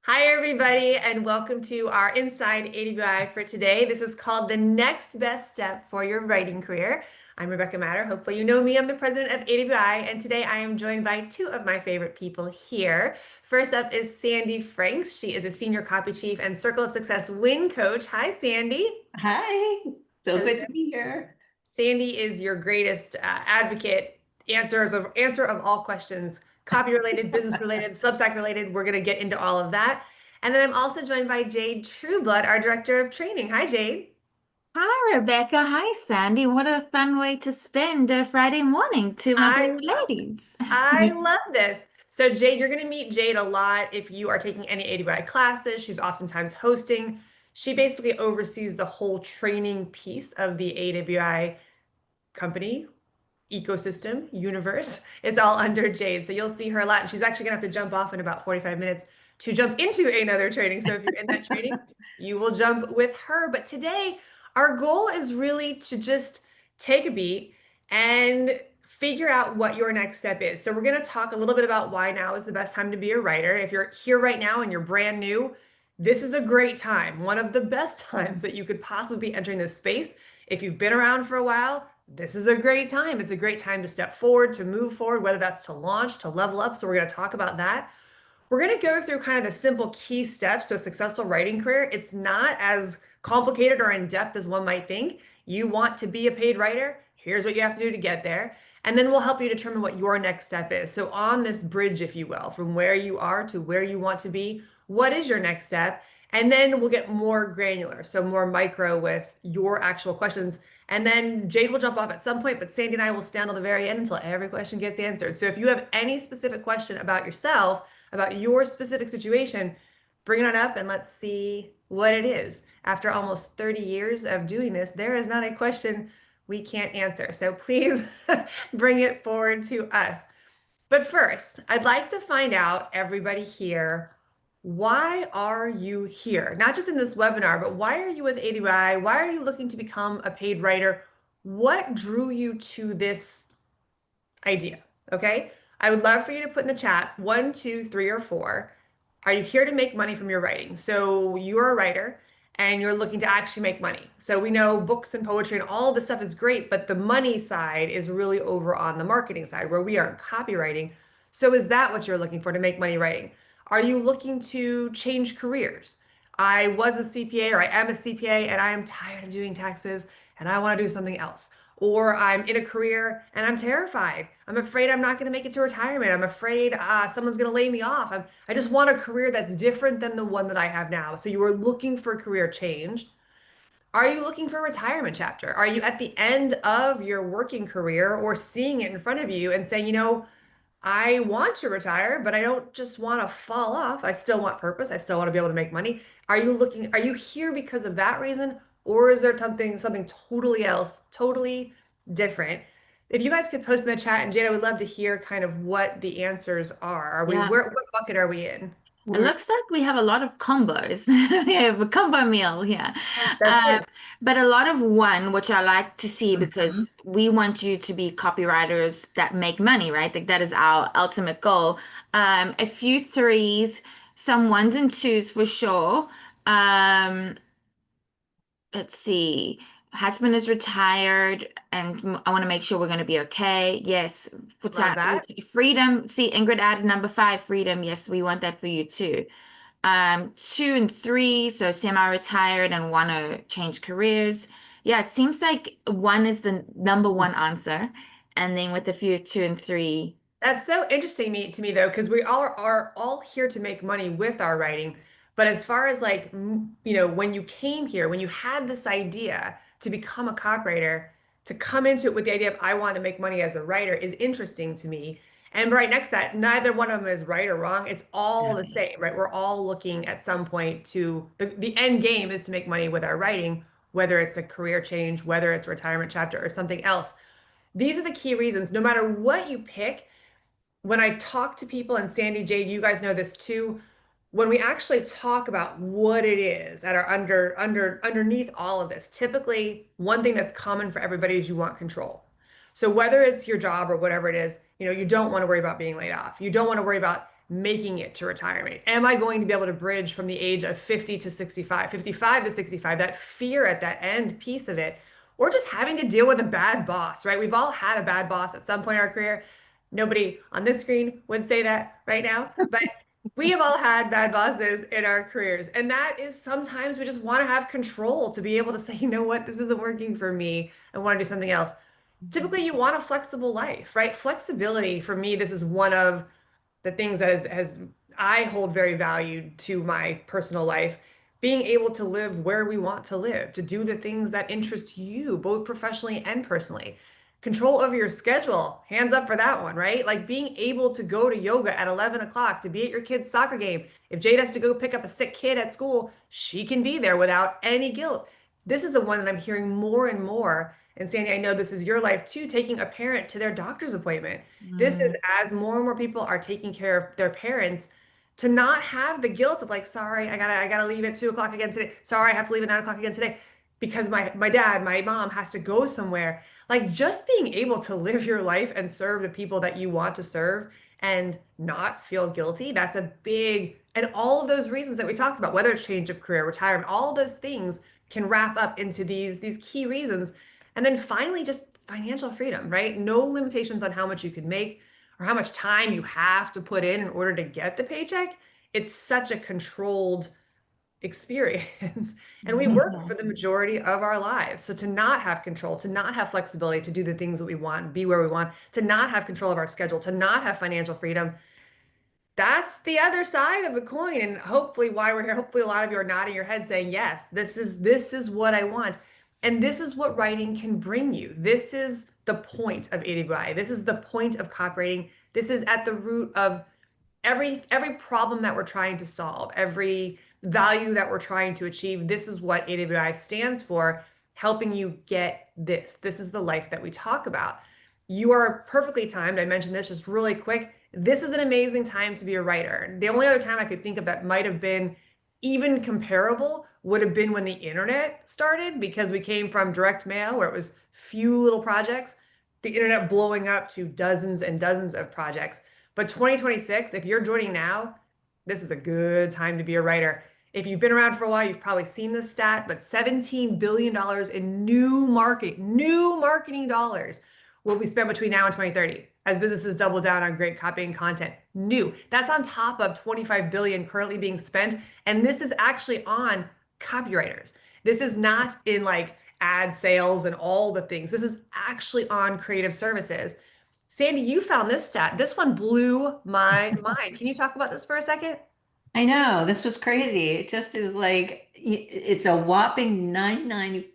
Hi, everybody, and welcome to our Inside AWI for today. This is called The Next Best Step for Your Writing Career. I'm Rebecca Matter. Hopefully, you know me. I'm the president of AWI, and today I am joined by two of my favorite people here. First up is Sandy Franks. She is a senior copy chief and Circle of Success win coach. Hi, Sandy. Hi, so Hello. good to be here. Sandy is your greatest advocate, answer of all questions, copy related, business related, Substack related. We're going to get into all of that. And then I'm also joined by Jade Trueblood, our director of training. Hi, Jade. Hi, Rebecca. Hi, Sandy. What a fun way to spend a Friday morning to my I favorite love ladies. I love this. So Jade, you're going to meet Jade a lot if you are taking any AWI classes. She's oftentimes hosting. She basically oversees the whole training piece of the AWI company, ecosystem, universe. It's all under Jade. So you'll see her a lot. And she's actually gonna have to jump off in about 45 minutes to jump into another training. So if you're in that training, you will jump with her. But today, our goal is really to just take a beat and figure out what your next step is. So we're going to talk a little bit about why now is the best time to be a writer. If you're here right now and you're brand new, this is a great time, one of the best times that you could possibly be entering this space. If you've been around for a while, this is a great time. It's a great time to step forward, to move forward, whether that's to launch, to level up. So we're going to talk about that. We're going to go through kind of the simple key steps to a successful writing career. It's not as complicated or in depth as one might think. You want to be a paid writer? Here's what you have to do to get there. And then we'll help you determine what your next step is. So, on this bridge, if you will, from where you are to where you want to be, what is your next step? And then we'll get more granular, so more micro with your actual questions. And then Jade will jump off at some point, but Sandy and I will stand till the very end until every question gets answered. So if you have any specific question about yourself, about your specific situation, bring it on up and let's see what it is. After almost 30 years of doing this, there is not a question we can't answer. So please bring it forward to us. But first, I'd like to find out, everybody here, why are you here? Not just in this webinar, but why are you with ADI? Why are you looking to become a paid writer? What drew you to this idea? Okay. I would love for you to put in the chat one, two, three, or four. Are you here to make money from your writing? So you're a writer and you're looking to actually make money. So we know books and poetry and all this stuff is great, but the money side is really over on the marketing side where we are in copywriting. So is that what you're looking for to make money writing? Are you looking to change careers? I was a CPA or I am a CPA and I am tired of doing taxes and I want to do something else. Or I'm in a career and I'm terrified. I'm afraid I'm not going to make it to retirement. I'm afraid someone's going to lay me off. I just want a career that's different than the one that I have now. So you are looking for a career change. Are you looking for a retirement chapter? Are you at the end of your working career or seeing it in front of you and saying, I want to retire, but I don't just want to fall off. I still want purpose. I still want to be able to make money. Are you here because of that reason? Or is there something totally else, totally different? If you guys could post in the chat, and Jade, I would love to hear kind of what the answers are. Yeah, What bucket are we in? it looks like we have a lot of combos. We have a combo meal here. That's Uh, it. but a lot of one, which I like to see Mhm. because we want you to be copywriters that make money, right? Like that is our ultimate goal. A few threes, some ones and twos for sure. Um, let's see. Husband is retired, and I want to make sure we're going to be okay. Yes, Love that. freedom. See, Ingrid added number five, freedom. Yes, we want that for you too. Two and three, so semi-retired and want to change careers. Yeah, it seems like one is the number one answer, and then with a few two and three. That's so interesting to me though, because we are all here to make money with our writing. But as far as like, when you came here, when you had this idea to become a copywriter, to come into it with the idea of I want to make money as a writer is interesting to me. And right next to that, neither one of them is right or wrong. It's all the same, right? We're all looking at some point to the end game is to make money with our writing, whether it's a career change, whether it's a retirement chapter or something else. These are the key reasons. No matter what you pick, when I talk to people, and Sandy, Jade, you guys know this too, when we actually talk about what it is at our underneath all of this, typically one thing that's common for everybody is you want control. So whether it's your job or whatever it is, you don't want to worry about being laid off. You don't want to worry about making it to retirement? Am I going to be able to bridge from the age of 50 to 65, 55 to 65, that fear at that end piece of it, or just having to deal with a bad boss, right? We've all had a bad boss at some point in our career. Nobody on this screen would say that right now, but we have all had bad bosses in our careers. And that is sometimes we just want to have control to be able to say, you know what, this isn't working for me. I want to do something else. Typically, you want a flexible life, right? Flexibility for me, this is one of the things that has I hold very valued to my personal life, being able to live where we want to live, to do the things that interest you, both professionally and personally. Control over your schedule, hands up for that one, right? Like being able to go to yoga at 11 o'clock, to be at your kid's soccer game. If Jade has to go pick up a sick kid at school, she can be there without any guilt. This is the one that I'm hearing more and more. And Sandy, I know this is your life too, taking a parent to their doctor's appointment. This is Mm. as more and more people are taking care of their parents to not have the guilt of like, sorry, I gotta leave at 2 o'clock again today. Sorry, I have to leave at 9 o'clock again today because my dad, my mom has to go somewhere. Like just being able to live your life and serve the people that you want to serve and not feel guilty, that's a big, and all of those reasons that we talked about, whether it's change of career, retirement, all of those things can wrap up into these key reasons. And then finally, just financial freedom, right? No limitations on how much you can make or how much time you have to put in order to get the paycheck. It's such a controlled experience. And we work for the majority of our lives. So to not have control, to not have flexibility to do the things that we want, be where we want, to not have control of our schedule, to not have financial freedom, that's the other side of the coin. And hopefully why we're here, hopefully a lot of you are nodding your head saying, yes, this is what I want. And this is what writing can bring you. This is the point of AWI. This is the point of copywriting. This is at the root of every problem that we're trying to solve, every value that we're trying to achieve. This is what AWI stands for, helping you get this. This is the life that we talk about. You are perfectly timed. I mentioned this just really quick. This is an amazing time to be a writer. The only other time I could think of that might have been even comparable would have been when the internet started, because we came from direct mail where it was few little projects, the internet blowing up to dozens and dozens of projects. But 2026, if you're joining now, this is a good time to be a writer. If you've been around for a while, you've probably seen this stat, but $17 billion in new marketing dollars will be spent between now and 2030 as businesses double down on great copying content. New. That's on top of 25 billion currently being spent. And this is actually on copywriters. This is not in like ad sales and all the things. This is actually on creative services. Sandy, you found this stat. This one blew my mind. Can you talk about this for a second? I know, this was crazy. It just is like, it's a whopping 99%.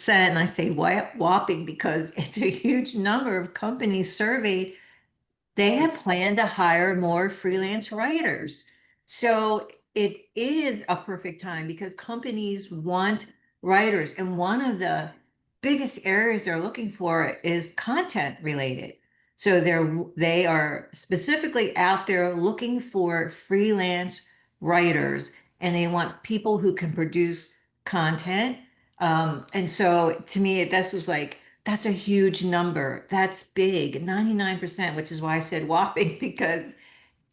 And I say whopping because it's a huge number of companies surveyed. They have planned to hire more freelance writers. So it is a perfect time because companies want writers. And one of the biggest areas they're looking for is content related. So they are specifically out there looking for freelance writers and they want people who can produce content. And so to me, this was like, that's a huge number. That's big, 99%, which is why I said whopping, because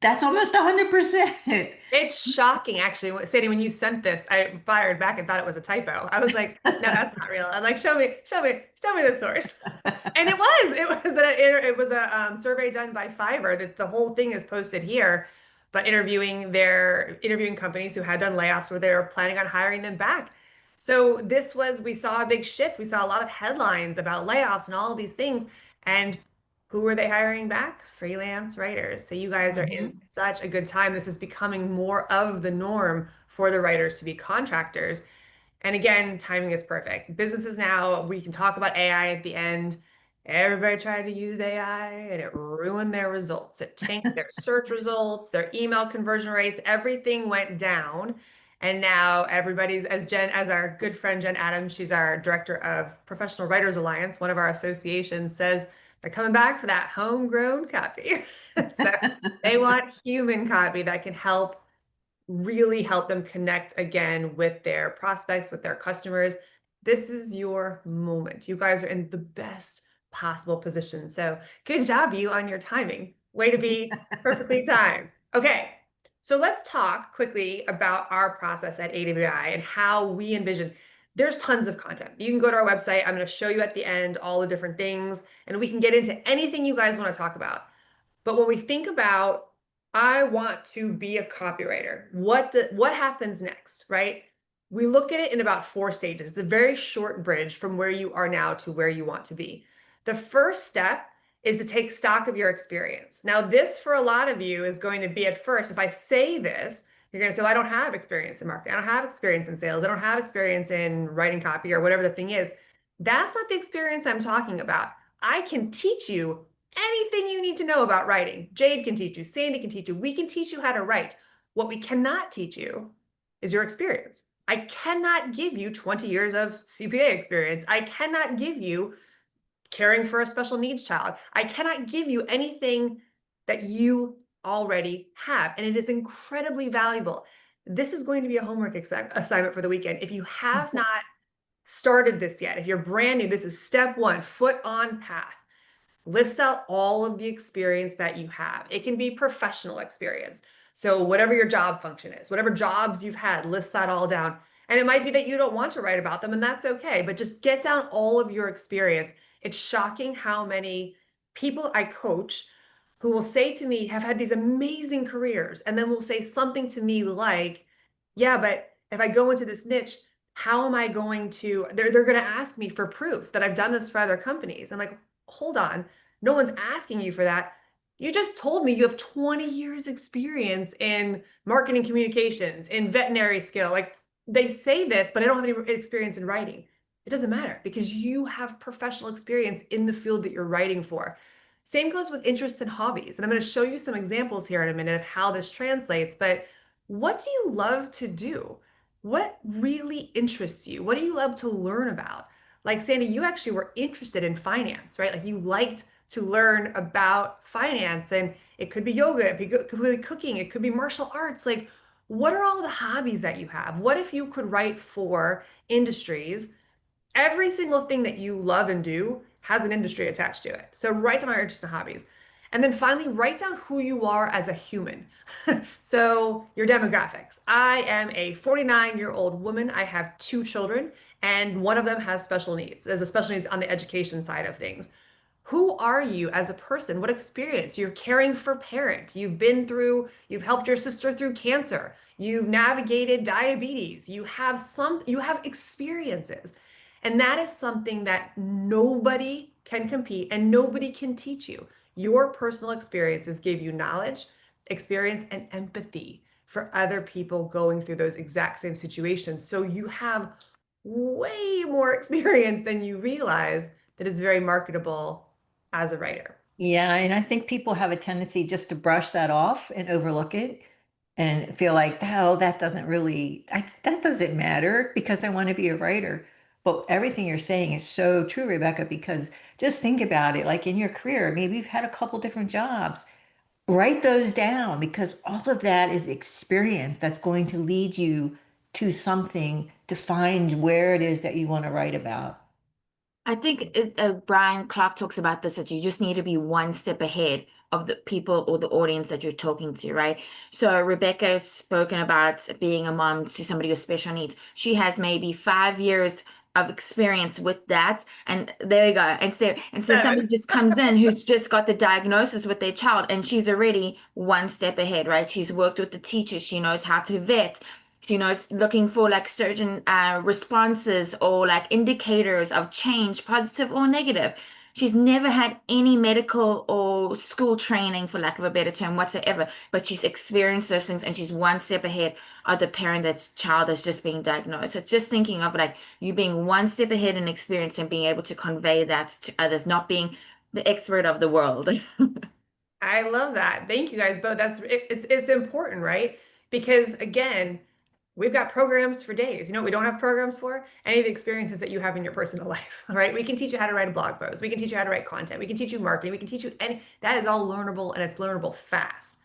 that's almost 100%. It's shocking, actually. Sandy, when you sent this, I fired back and thought it was a typo. I was like, no, that's not real. I'm like, show me the source. And it was a survey done by Fiverr that the whole thing is posted here, but interviewing companies who had done layoffs where they were planning on hiring them back. So we saw a big shift. We saw a lot of headlines about layoffs and all of these things. And who were they hiring back? Freelance writers. So you guys are in Mhm. such a good time. This is becoming more of the norm for the writers to be contractors. And again, timing is perfect. Businesses now, we can talk about AI at the end. Everybody tried to use AI and it ruined their results. It tanked their search results, their email conversion rates, everything went down. And now everybody's, as our good friend Jen Adams, she's our director of Professional Writers Alliance, one of our associations, says they're coming back for that homegrown copy. So they want human copy that can really help them connect again with their prospects, with their customers. This is your moment. You guys are in the best possible position. So good job, you, on your timing. Way to be perfectly timed. Okay, so let's talk quickly about our process at AWI and how we envision. There's tons of content. You can go to our website. I'm going to show you at the end all the different things, and we can get into anything you guys want to talk about. But when we think about, I want to be a copywriter, what happens next, right? We look at it in about 4 stages. It's a very short bridge from where you are now to where you want to be. The first step is to take stock of your experience. Now, this for a lot of you is going to be at first, if I say this, you're going to say, well, I don't have experience in marketing. I don't have experience in sales. I don't have experience in writing copy or whatever the thing is. That's not the experience I'm talking about. I can teach you anything you need to know about writing. Jade can teach you, Sandy can teach you. We can teach you how to write. What we cannot teach you is your experience. I cannot give you 20 years of CPA experience. I cannot give you caring for a special needs child. I cannot give you anything that you already have. And it is incredibly valuable. This is going to be a homework assignment for the weekend. If you have not started this yet, if you're brand new, this is step one, foot on path. List out all of the experience that you have. It can be professional experience. So whatever your job function is, whatever jobs you've had, list that all down. And it might be that you don't want to write about them, and that's okay, but just get down all of your experience. It's shocking how many people I coach who will say to me, have had these amazing careers, and then will say something to me like, yeah, but if I go into this niche, how am I going to, they're going to ask me for proof that I've done this for other companies. I'm like, hold on, no one's asking you for that. You just told me you have 20 years experience in marketing communications, in veterinary skill. Like they say this, but I don't have any experience in writing. It doesn't matter because you have professional experience in the field that you're writing for. Same goes with interests and hobbies. And I'm going to show you some examples here in a minute of how this translates. But what do you love to do? What really interests you? What do you love to learn about? Like Sandy, you actually were interested in finance, right? Like you liked to learn about finance, and it could be yoga, it could be cooking, it could be martial arts. Like, what are all the hobbies that you have? What if you could write for industries? Every single thing that you love and do has an industry attached to it. So write down your interests and hobbies. And then finally, write down who you are as a human. So your demographics. I am a 49-year-old woman. I have 2 children, and one of them has special needs. There's a special needs on the education side of things. Who are you as a person? What experience? You're caring for parent. You've helped your sister through cancer. You've navigated diabetes. You have experiences. And that is something that nobody can compete and nobody can teach you. Your personal experiences give you knowledge, experience, and empathy for other people going through those exact same situations. So you have way more experience than you realize that is very marketable as a writer. Yeah, and I think people have a tendency just to brush that off and overlook it and feel like, oh, that doesn't matter because I want to be a writer. But everything you're saying is so true, Rebecca, because just think about it, like in your career, maybe you've had a couple different jobs. Write those down because all of that is experience that's going to lead you to something to find where it is that you want to write about. I think Brian Clark talks about this that you just need to be one step ahead of the people or the audience that you're talking to, right? So Rebecca has spoken about being a mom to somebody with special needs. She has maybe 5 years of experience with that, and there you go. And so somebody 7. just comes in who's just got the diagnosis with their child, and she's already one step ahead, right? She's worked with the teachers. She knows how to vet, looking for like certain responses or like indicators of change, positive or negative. She's never had any medical or school training, for lack of a better term, whatsoever, but she's experienced those things and she's one step ahead of the parent that's child that's just being diagnosed. So just thinking of like you being one step ahead in experience and being able to convey that to others, not being the expert of the world. I love that. Thank you guys both. It's important, right? Because again, we've got programs for days. You know what we don't have programs for? Any of the experiences that you have in your personal life, right? We can teach you how to write a blog post. We can teach you how to write content. We can teach you marketing. We can teach you any, that is all learnable and it's learnable fast.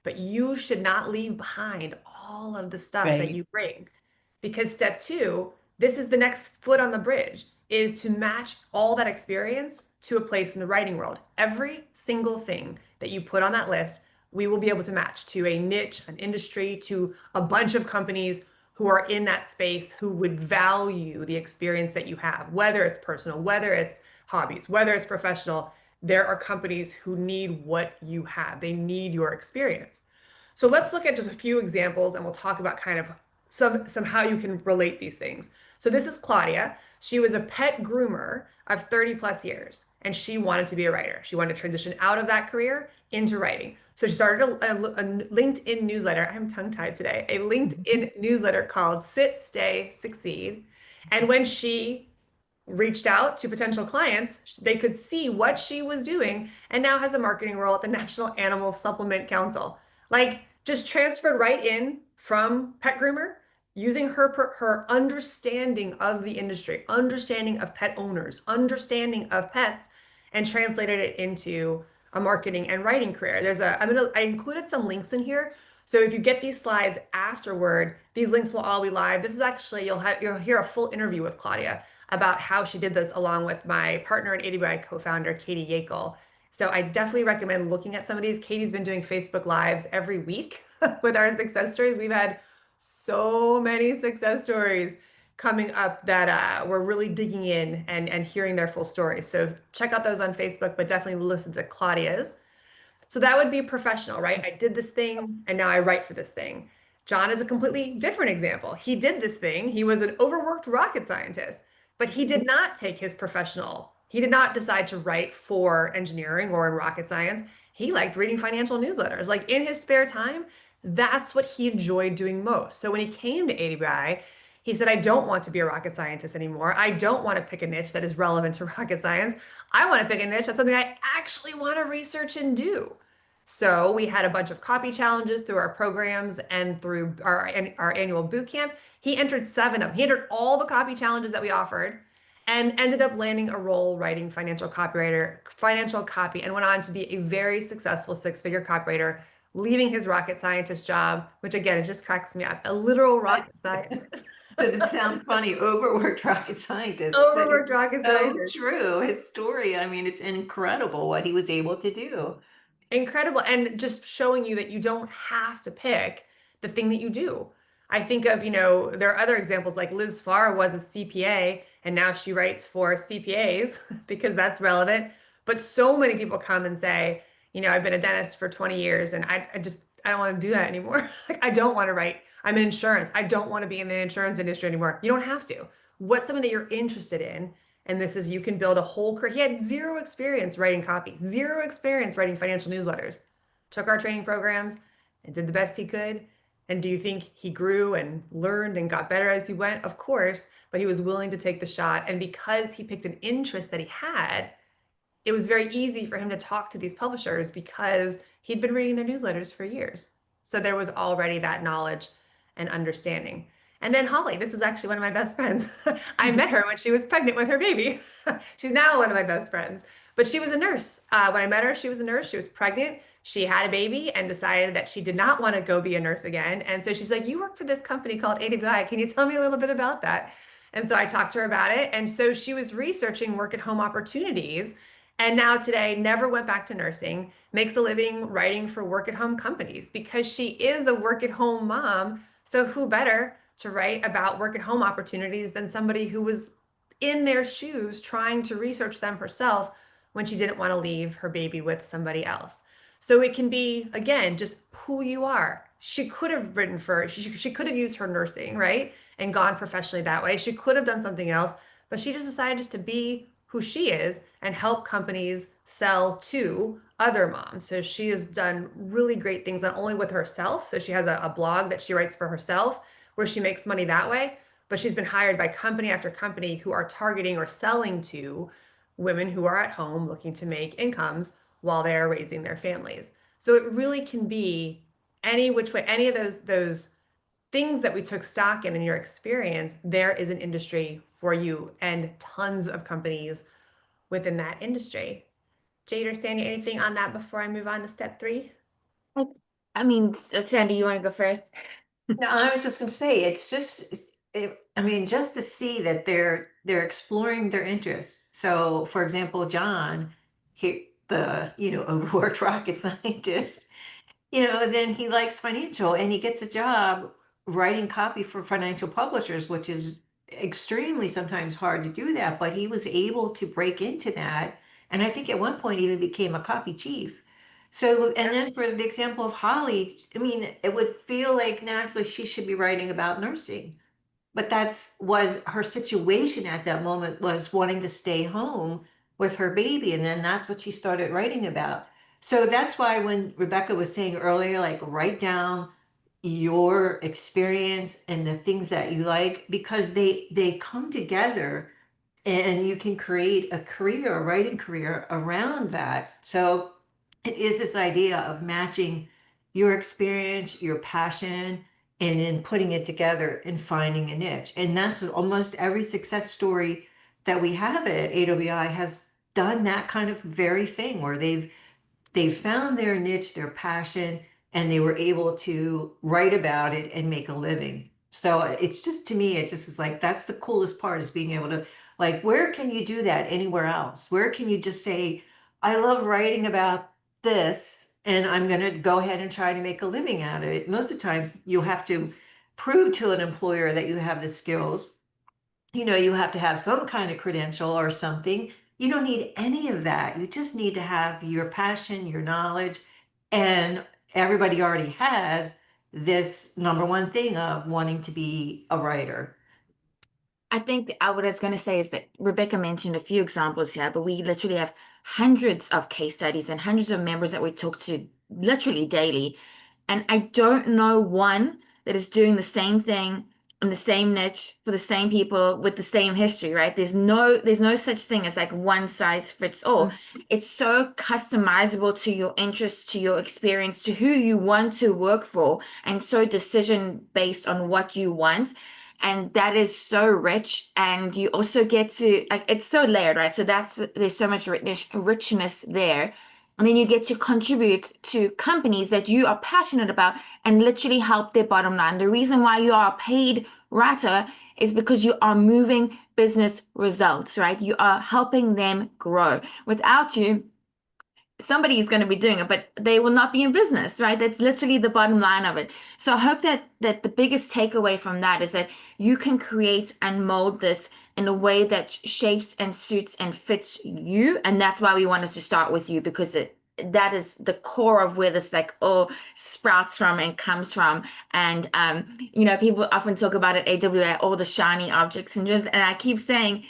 But you should not leave behind all of the stuff that Right. you bring. Because step two, this is the next foot on the bridge, is to match all that experience to a place in the writing world. Every single thing that you put on that list, we will be able to match to a niche, an industry, to a bunch of companies who are in that space who would value the experience that you have, whether it's personal, whether it's hobbies, whether it's professional. There are companies who need what you have. They need your experience. So let's look at just a few examples and we'll talk about kind of some how you can relate these things. So this is Claudia. She was a pet groomer of 30 plus years and she wanted to be a writer. She wanted to transition out of that career into writing. So she started a LinkedIn newsletter. I'm tongue-tied today. A LinkedIn newsletter called Sit, Stay, Succeed. And when she reached out to potential clients, they could see what she was doing and now has a marketing role at the National Animal Supplement Council. Like just transferred right in from pet groomer using her understanding of the industry, understanding of pet owners, understanding of pets, and translated it into a marketing and writing career. I included some links in here. So if you get these slides afterward, these links will all be live. This is actually, you'll hear a full interview with Claudia about how she did this along with my partner and AWI co-founder, Katie Yakel. So I definitely recommend looking at some of these. Katie's been doing Facebook Lives every week with our success stories. We've had so many success stories coming up that we're really digging in and hearing their full stories. So check out those on Facebook, but definitely listen to Claudia's. So that would be professional, right? I did this thing and now I write for this thing. John is a completely different example. He did this thing. He was an overworked rocket scientist, but he did not take his professional. He did not decide to write for engineering or in rocket science. He liked reading financial newsletters. Like in his spare time, that's what he enjoyed doing most. So when he came to AWI, he said, I don't want to be a rocket scientist anymore. I don't want to pick a niche that is relevant to rocket science. I want to pick a niche that's something I actually want to research and do. So we had a bunch of copy challenges through our programs and through our annual boot camp. He entered 7 of them. He entered all the copy challenges that we offered and ended up landing a role writing financial copy, and went on to be a very successful 6-figure copywriter, leaving his rocket scientist job, which again, it just cracks me up. A literal rocket scientist. But it sounds funny, overworked rocket scientist. Overworked rocket So scientist. true. His story, I mean, it's incredible what he was able to do. Incredible. And just showing you that you don't have to pick the thing that you do. I think of, there are other examples like Liz Farr was a CPA and now she writes for CPAs because that's relevant. But so many people come and say, I've been a dentist for 20 years and I don't want to do that anymore. Like, I don't want to write. I'm in insurance. I don't want to be in the insurance industry anymore. You don't have to. What's something that you're interested in? And this is, you can build a whole career. He had 0 experience writing copy, 0 experience writing financial newsletters, took our training programs and did the best he could. And do you think he grew and learned and got better as he went? Of course, but he was willing to take the shot. And because he picked an interest that he had, it was very easy for him to talk to these publishers because he'd been reading their newsletters for years. So there was already that knowledge and understanding. And then Holly, this is actually one of my best friends. I met her when she was pregnant with her baby. She's now one of my best friends, but she was a nurse. When I met her, she was a nurse. She was pregnant. She had a baby and decided that she did not want to go be a nurse again. And so she's like, you work for this company called AWI. Can you tell me a little bit about that? And so I talked to her about it. And so she was researching work at home opportunities. And now today never went back to nursing, makes a living writing for work at home companies because she is a work at home mom. So who better to write about work at home opportunities than somebody who was in their shoes trying to research them herself when she didn't want to leave her baby with somebody else. So it can be, again, just who you are. She could have written she could have used her nursing, right? And gone professionally that way. She could have done something else, but she just decided just to be who she is and help companies sell to other moms. So she has done really great things, not only with herself. So she has a blog that she writes for herself where she makes money that way, but she's been hired by company after company who are targeting or selling to women who are at home looking to make incomes while they're raising their families. So it really can be any which way, any of those things that we took stock in your experience, there is an industry for you and tons of companies within that industry. Jade or Sandy, anything on that before I move on to step 3? I mean, Sandy, you want to go first? No, I was just gonna say, it's just, I mean, just to see that they're exploring their interests. So, for example, John, overworked rocket scientist, then he likes financial and he gets a job writing copy for financial publishers, which is extremely sometimes hard to do that. But he was able to break into that. And I think at one point even became a copy chief. So, and then for the example of Holly, I mean, it would feel like naturally she should be writing about nursing. But that's was her situation at that moment, was wanting to stay home with her baby. And then that's what she started writing about. So that's why when Rebecca was saying earlier, like write down your experience and the things that you like, because they come together and you can create a career, a writing career around that. So it is this idea of matching your experience, your passion, and then putting it together and finding a niche. And that's what almost every success story that we have at AWI has done, that kind of very thing where they found their niche, their passion, and they were able to write about it and make a living. So it's just, to me, it just is like, that's the coolest part, is being able to, like, where can you do that anywhere else? Where can you just say, I love writing about this and I'm going to go ahead and try to make a living out of it? Most of the time, you'll have to prove to an employer that you have the skills. You have to have some kind of credential or something. You don't need any of that. You just need to have your passion, your knowledge, and everybody already has this number one thing of wanting to be a writer. I think what I was going to say is that Rebecca mentioned a few examples here, but we literally have hundreds of case studies and hundreds of members that we talk to literally daily. And I don't know one that is doing the same thing in the same niche for the same people with the same history, right? There's no such thing as like one size fits all. It's so customizable to your interests, to your experience, to who you want to work for, and so decision based on what you want. And that is so rich, and you also get to, like, it's so layered, right? So there's so much richness there. And then you get to contribute to companies that you are passionate about and literally help their bottom line. The reason why you are a paid writer is because you are moving business results, right? You are helping them grow. Without you, somebody is going to be doing it, but they will not be in business, right? That's literally the bottom line of it. So I hope that the biggest takeaway from that is that you can create and mold this in a way that shapes and suits and fits you. And that's why we wanted to start with you, because that is the core of where this like all sprouts from and comes from. And people often talk about it, AWA, all the shiny object syndromes, and I keep saying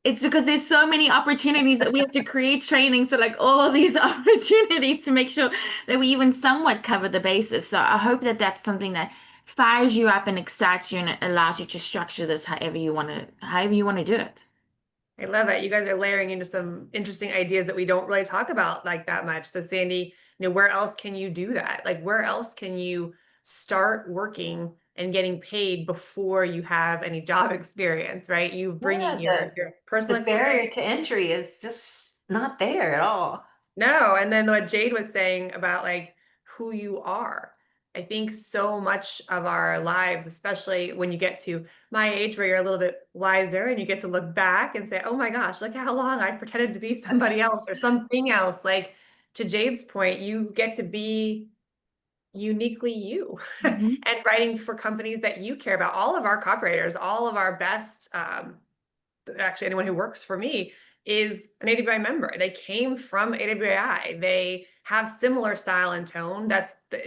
it's because there's so many opportunities that we have to create trainings for, like, all these opportunities to make sure that we even somewhat cover the bases. So I hope that that's something that fires you up and excites you, and it allows you to structure this however you want to do it. I love it. You guys are layering into some interesting ideas that we don't really talk about like that much. So Sandy, where else can you do that? Like, where else can you start working and getting paid before you have any job experience, right? You bringing Yeah, your the personal experience. barrier to entry is just not there at all. No, and then what Jade was saying about like who you are. I think so much of our lives, especially when you get to my age where you're a little bit wiser and you get to look back and say, oh my gosh, look how long I pretended to be somebody else or something else. Like, to Jade's point, you get to be uniquely you Mhm. and writing for companies that you care about. All of our copywriters, all of our best, actually anyone who works for me is an AWI member. They came from AWI. They have similar style and tone.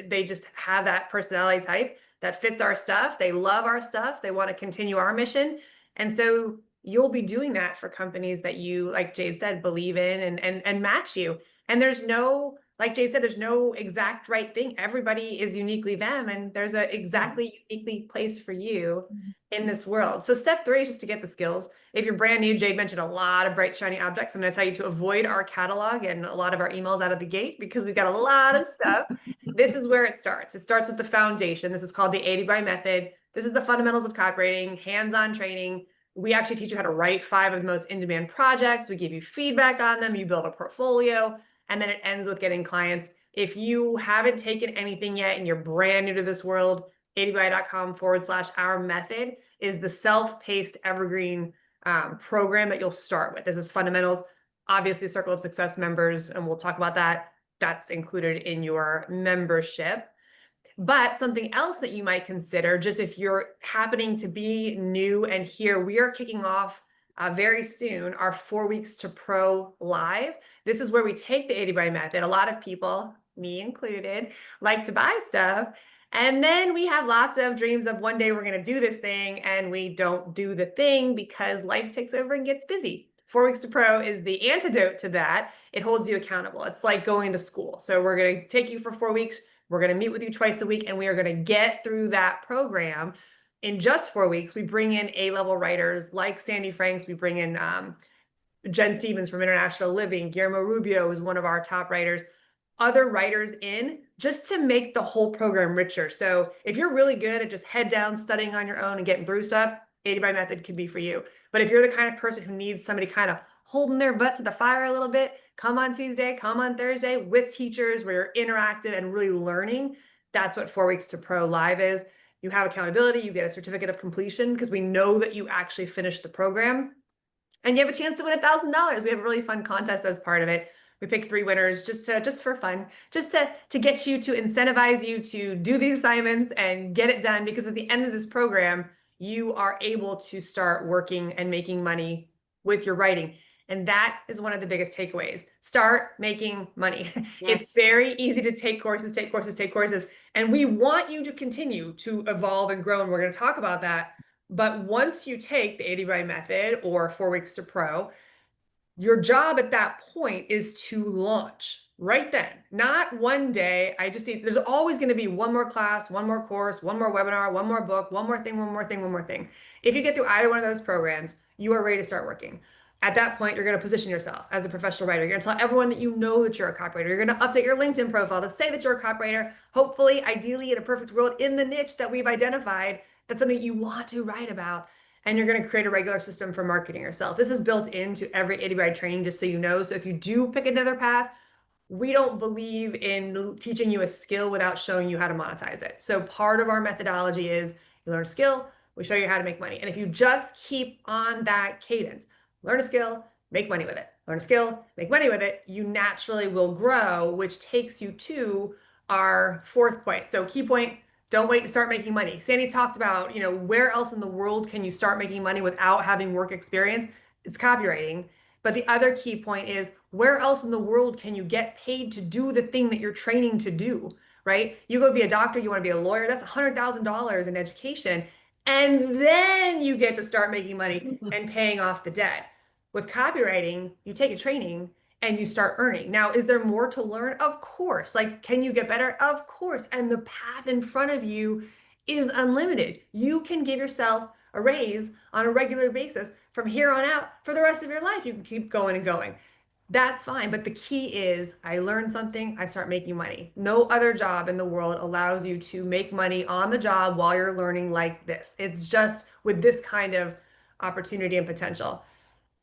They just have that personality type that fits our stuff. They love our stuff. They want to continue our mission. And so you'll be doing that for companies that you, like Jade said, believe in and match you. And there's no, like Jade said, there's no exact right thing. Everybody is uniquely them, and there's a exactly uniquely place for you in this world. So step 3 is just to get the skills. If you're brand new, Jade mentioned a lot of bright, shiny objects. I'm going to tell you to avoid our catalog and a lot of our emails out of the gate, because we've got a lot of stuff. This is where it starts. It starts with the foundation. This is called the 80 by method. This is the fundamentals of copywriting, hands-on training. We actually teach you how to write 5 of the most in-demand projects. We give you feedback on them. You build a portfolio, and then it ends with getting clients. If you haven't taken anything yet and you're brand new to this world, AWI.com/our method is the self-paced evergreen program that you'll start with. This is fundamentals, obviously Circle of Success members, and we'll talk about that. that's included in your membership. But something else that you might consider, just if you're happening to be new and here, we are kicking off very soon our 4 weeks to pro live. This is where we take the AWI method. A lot of people, me included, like to buy stuff. And then we have lots of dreams of one day we're going to do this thing, and we don't do the thing because life takes over and gets busy. 4 weeks to pro is the antidote to that. It holds you accountable. It's like going to school. So we're going to take you for 4 weeks. We're going to meet with you twice a week, and we are going to get through that program in just 4 weeks. We bring in A-level writers like Sandy Franks. We bring in Jen Stevens from International Living. Guillermo Rubio is one of our top writers. Other writers in just to make the whole program richer. So if you're really good at just head down studying on your own and getting through stuff, AWI method could be for you. But if you're the kind of person who needs somebody kind of holding their butt to the fire a little bit, come on Tuesday, come on Thursday with teachers where you're interactive and really learning. That's what 4 weeks to pro live is. You have accountability, you get a certificate of completion because we know that you actually finished the program, and you have a chance to win $1,000. We have a really fun contest as part of it. We pick 3 winners just for fun, just to get you, to incentivize you to do these assignments and get it done, because at the end of this program, you are able to start working and making money with your writing. And that is one of the biggest takeaways. Start making money. Yes. It's very easy to take courses, take courses, take courses. And we want you to continue to evolve and grow. And we're going to talk about that. But once you take the AWI method or 4 weeks to pro, your job at that point is to launch right then. Not one day. There's always going to be one more class, one more course, one more webinar, one more book, one more thing, one more thing, one more thing. If you get through either one of those programs, you are ready to start working. At that point, you're going to position yourself as a professional writer. You're going to tell everyone that you know that you're a copywriter. You're going to update your LinkedIn profile to say that you're a copywriter. Hopefully, ideally, in a perfect world, in the niche that we've identified, that's something you want to write about. And you're going to create a regular system for marketing yourself. This is built into every AWI training, just so you know. So if you do pick another path, we don't believe in teaching you a skill without showing you how to monetize it. So part of our methodology is you learn a skill, we show you how to make money. And if you just keep on that cadence, learn a skill, make money with it, learn a skill, make money with it, you naturally will grow, which takes you to our 4th point. So key point, don't wait to start making money. Sandy talked about, where else in the world can you start making money without having work experience? It's copywriting. But the other key point is, where else in the world can you get paid to do the thing that you're training to do, right? You go be a doctor, you want to be a lawyer, that's $100,000 in education. And then you get to start making money and paying off the debt. With copywriting, you take a training and you start earning. Now, is there more to learn? Of course. Like, can you get better? Of course. And the path in front of you is unlimited. You can give yourself a raise on a regular basis from here on out for the rest of your life. You can keep going and going. That's fine. But the key is, I learn something, I start making money. No other job in the world allows you to make money on the job while you're learning like this. It's just with this kind of opportunity and potential.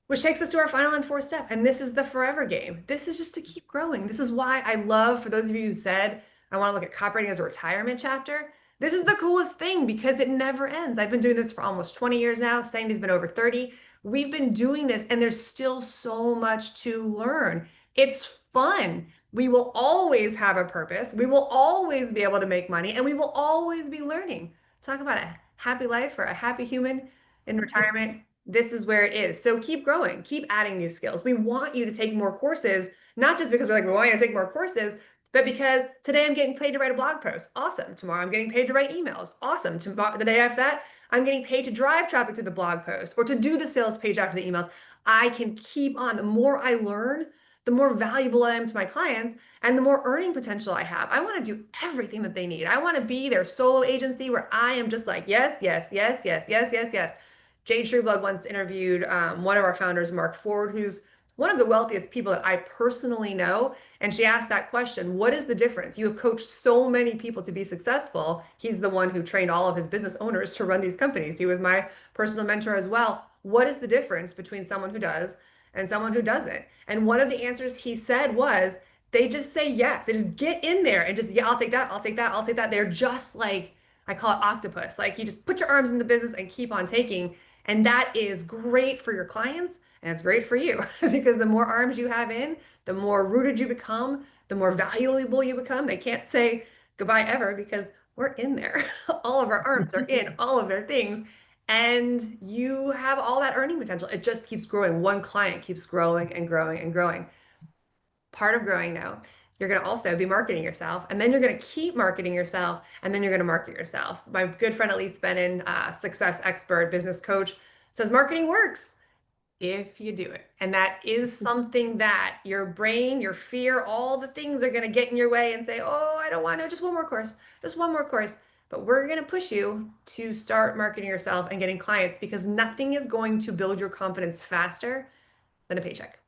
Which takes us to our final and 4th step. And this is the forever game. This is just to keep growing. This is why I love, for those of you who said, I want to look at copywriting as a retirement chapter, this is the coolest thing because it never ends. I've been doing this for almost 20 years now. Sandy's been over 30. We've been doing this and there's still so much to learn. It's fun. We will always have a purpose. We will always be able to make money, and we will always be learning. Talk about a happy life or a happy human in retirement. This is where it is. So keep growing, keep adding new skills. We want you to take more courses, not just because we're like, we want you to take more courses, but because today I'm getting paid to write a blog post. Awesome. Tomorrow I'm getting paid to write emails. Awesome. Tomorrow, the day after that, I'm getting paid to drive traffic to the blog post or to do the sales page after the emails. I can keep on. The more I learn, the more valuable I am to my clients and the more earning potential I have. I want to do everything that they need. I want to be their solo agency where I am just like, yes, yes, yes, yes, yes, yes, yes. Jade Trueblood once interviewed one of our founders, Mark Ford, who's one of the wealthiest people that I personally know. And she asked that question, what is the difference? You have coached so many people to be successful. He's the one who trained all of his business owners to run these companies. He was my personal mentor as well. What is the difference between someone who does and someone who doesn't? And one of the answers he said was, they just say yes. They just get in there and just, yeah, I'll take that, I'll take that, I'll take that. They're just like, I call it octopus. Like, you just put your arms in the business and keep on taking. And that is great for your clients and it's great for you because the more arms you have in, the more rooted you become, the more valuable you become. They can't say goodbye ever because we're in there. All of our arms are in all of their things. And you have all that earning potential. It just keeps growing. One client keeps growing and growing and growing. Part of growing now, you're going to also be marketing yourself, and then you're going to keep marketing yourself, and then you're going to market yourself. My good friend Elise Benin, success expert, business coach, says marketing works if you do it. And that is something that your brain, your fear, all the things are going to get in your way and say, oh, I don't want to, just one more course, just one more course. But we're going to push you to start marketing yourself and getting clients because nothing is going to build your confidence faster than a paycheck.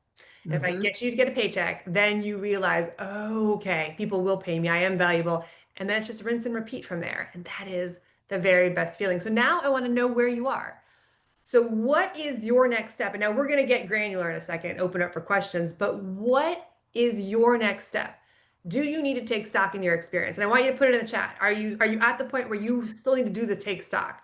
If I get you to get a paycheck, then you realize, oh, okay, people will pay me. I am valuable. And then it's just rinse and repeat from there. And that is the very best feeling. So now I want to know where you are. So what is your next step? And now we're going to get granular in a second, open up for questions, but what is your next step? Do you need to take stock in your experience? And I want you to put it in the chat. Are you at the point where you still need to do the take stock?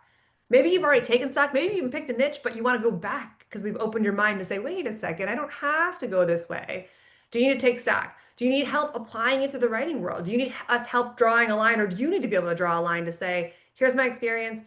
Maybe you've already taken stock, maybe you even picked a niche, but you want to go back because we've opened your mind to say, wait a second, I don't have to go this way. Do you need to take stock? Do you need help applying it to the writing world? Do you need us help drawing a line, or do you need to be able to draw a line to say, here's my experience,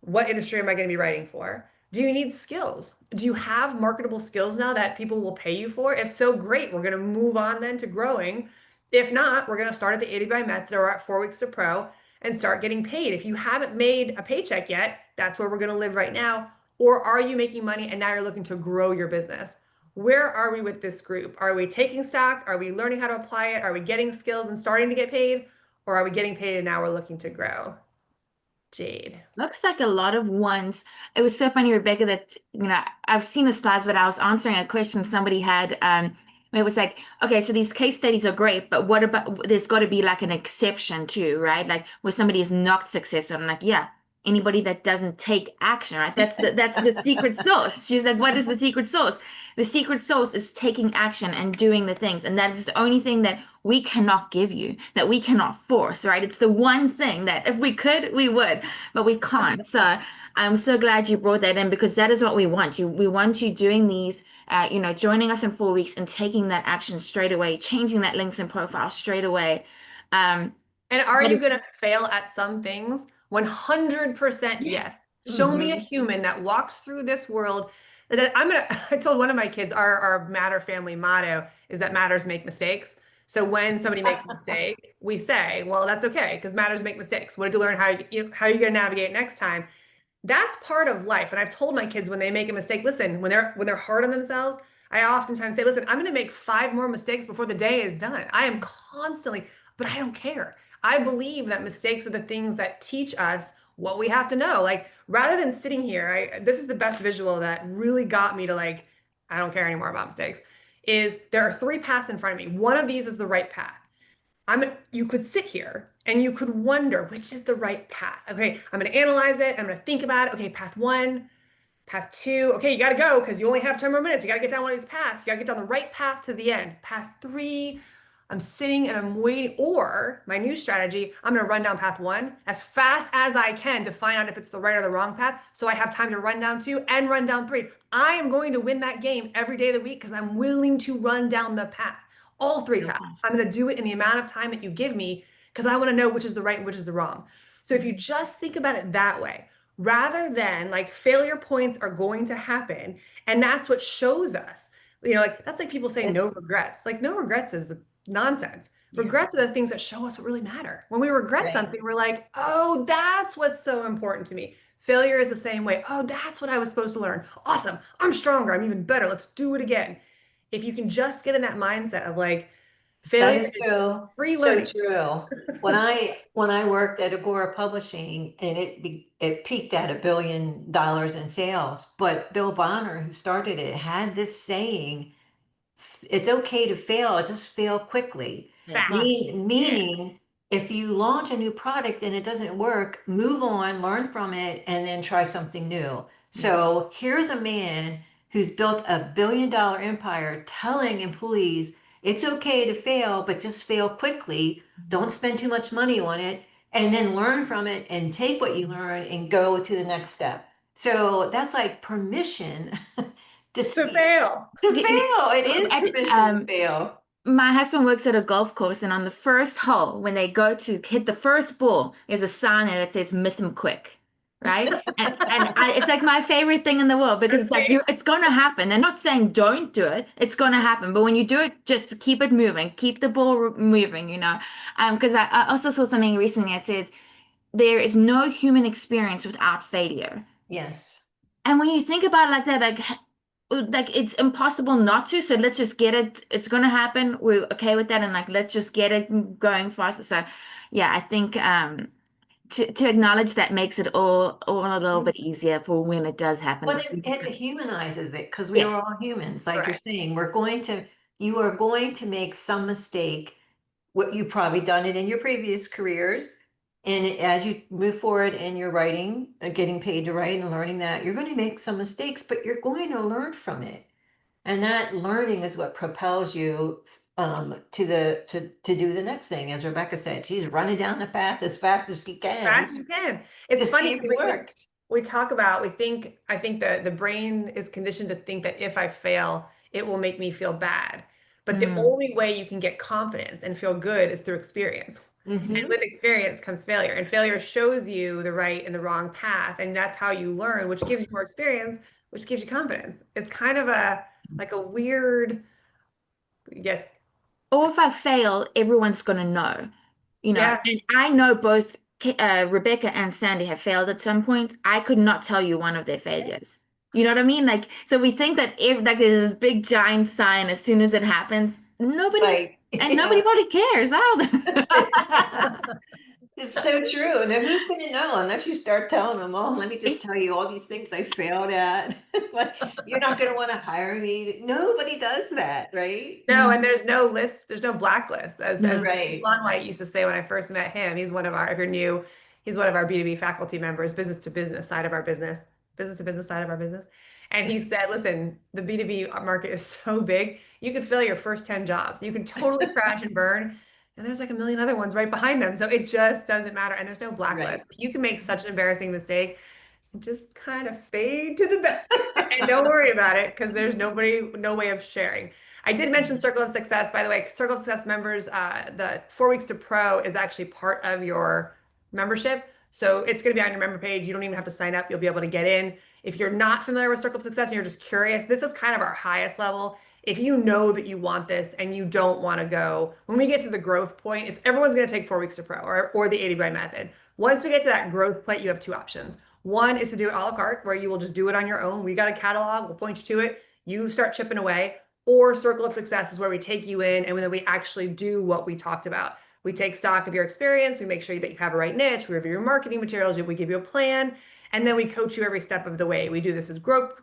what industry am I going to be writing for? Do you need skills? Do you have marketable skills now that people will pay you for? If so, great. We're going to move on then to growing. If not, we're going to start at the AWI method or at 4 weeks to pro and start getting paid. If you haven't made a paycheck yet, that's where we're going to live right now. Or are you making money and now you're looking to grow your business? Where are we with this group? Are we taking stock? Are we learning how to apply it? Are we getting skills and starting to get paid? Or are we getting paid and now we're looking to grow? Jade. Looks like a lot of ones. It was so funny, Rebecca, that I've seen the slides, but I was answering a question somebody had. It was like, okay, so these case studies are great, but what about there's got to be like an exception too, right? Like where somebody is not successful. I'm like, yeah, anybody that doesn't take action, right? That's the secret sauce. She's like, what is the secret sauce? The secret sauce is taking action and doing the things, and that is the only thing that we cannot give you, that we cannot force, right? It's the one thing that if we could, we would, but we can't. So I'm so glad you brought that in because that is what we want. We want you doing these, joining us in 4 weeks and taking that action straight away, changing that LinkedIn profile straight away. And are you going to fail at some things? 100% yes. Show me a human that walks through this world. That I told one of my kids, our Matter family motto is that matters make mistakes. So when somebody makes a mistake, we say, well, that's okay because matters make mistakes. What did you learn? How are you going to navigate next time? That's part of life. And I've told my kids when they make a mistake, listen, when they're hard on themselves, I oftentimes say, listen, I'm going to make 5 more mistakes before the day is done. I am constantly, but I don't care. I believe that mistakes are the things that teach us what we have to know. Like rather than sitting here, this is the best visual that really got me to like, I don't care anymore about mistakes, is there are 3 paths in front of me. One of these is the right path. You could sit here and you could wonder which is the right path. Okay, I'm going to analyze it. I'm going to think about it. Okay, path 1, path 2. Okay, you got to go because you only have 10 more minutes. You got to get down one of these paths. You got to get down the right path to the end. Path 3, I'm sitting and I'm waiting. Or my new strategy, I'm going to run down path 1 as fast as I can to find out if it's the right or the wrong path. So I have time to run down 2 and run down 3. I am going to win that game every day of the week because I'm willing to run down the path. All 3 paths. I'm going to do it in the amount of time that you give me because I want to know which is the right and which is the wrong. So if you just think about it that way, rather than like failure points are going to happen, and that's what shows us, like that's like people say no regrets. Like no regrets is the nonsense. Regrets are the things that show us what really matter. When we regret something, we're like, oh, that's what's so important to me. Failure is the same way. Oh, that's what I was supposed to learn. Awesome. I'm stronger. I'm even better. Let's do it again. If you can just get in that mindset of like failure That is so free so learning. true. When I worked at Agora Publishing and it peaked at $1 billion in sales, but Bill Bonner, who started it, had this saying, it's okay to fail, just fail quickly. Meaning, if you launch a new product and it doesn't work, move on, learn from it, and then try something new. So here's a man who's built a $1 billion empire telling employees it's okay to fail, but just fail quickly. Don't spend too much money on it, and then learn from it and take what you learn and go to the next step. So that's like permission to, To fail. to Y- y- fail. It is I- permission to fail. my husband works at a golf course, and on the first hole, when they go to hit the first ball, there's a sign there that says "Miss him quick," right? It's like my favorite thing in the world because it's like it's going to happen. They're not saying don't do it; it's going to happen. But when you do it, just keep it moving, keep the ball moving. Because I also saw something recently that says there is no human experience without failure. Yes. And when you think about it like that, like it's impossible not to. So let's just get it. It's gonna happen. We're okay with that, and like let's just get it going faster. So yeah, I think to acknowledge that makes it all a little bit easier for when it does happen. Well, But we just it humanizes it because we are yes, all humans. Like you're Correct. saying, you are going to make some mistake. What you've probably done it in your previous careers. And as you move forward in your writing, getting paid to write and learning that, you're going to make some mistakes, but you're going to learn from it. And that learning is what propels you to do the next thing. As Rebecca said, she's running down the path as fast as she can Fast as you can. to It's see funny if because it works. we talk about, I think the brain is conditioned to think that if I fail, it will make me feel bad. But the mm. only way you can get confidence and feel good is through experience. And Hmm. with experience comes failure. And failure shows you the right and the wrong path. And that's how you learn, which gives you more experience, which gives you confidence. It's kind of like a weird, yes, Or if I fail, everyone's gonna know. yeah, And I know both Rebecca and Sandy have failed at some point. I could not tell you one of their failures. You know what I mean? Like, so we think that if like there's this big giant sign as soon as it happens, Right. nobody Yeah. probably cares either. It's so true. Now, who's going to know unless you start telling them, oh, let me just tell you all these things I failed at. But you're not going to want to hire me. Nobody does that, right? no, and No, there's no list, there's no blacklist. As no. Right. Slon White used to say when I first met him, he's one of our, if you're new, he's one of our B2B faculty members, business to business side of our business. And he said, listen, the B2B market is so big, you could fill your first 10 jobs. You can totally crash and burn. And there's like a million other ones right behind them. So it just doesn't matter. And there's no Right. blacklist. You can make such an embarrassing mistake and just kind of fade to the back and don't worry about it because there's no way of sharing. I did mention Circle of Success, by the way. Circle of Success members, the 4 weeks to pro is actually part of your membership. So it's going to be on your member page. You don't even have to sign up. You'll be able to get in. If you're not familiar with Circle of Success and you're just curious, this is kind of our highest level. If you know that you want this and you don't want to go, when we get to the growth point, it's everyone's going to take 4 weeks to pro or the 80 by method. Once we get to that growth point, you have two options. One is to do it a la carte, where you will just do it on your own. We got a catalog, we'll point you to it. You start chipping away. Or Circle of Success is where we take you in and then we actually do what we talked about. We take stock of your experience. We make sure that you have a right niche. We review your marketing materials. We give you a plan. And then we coach you every step of the way. We do this as group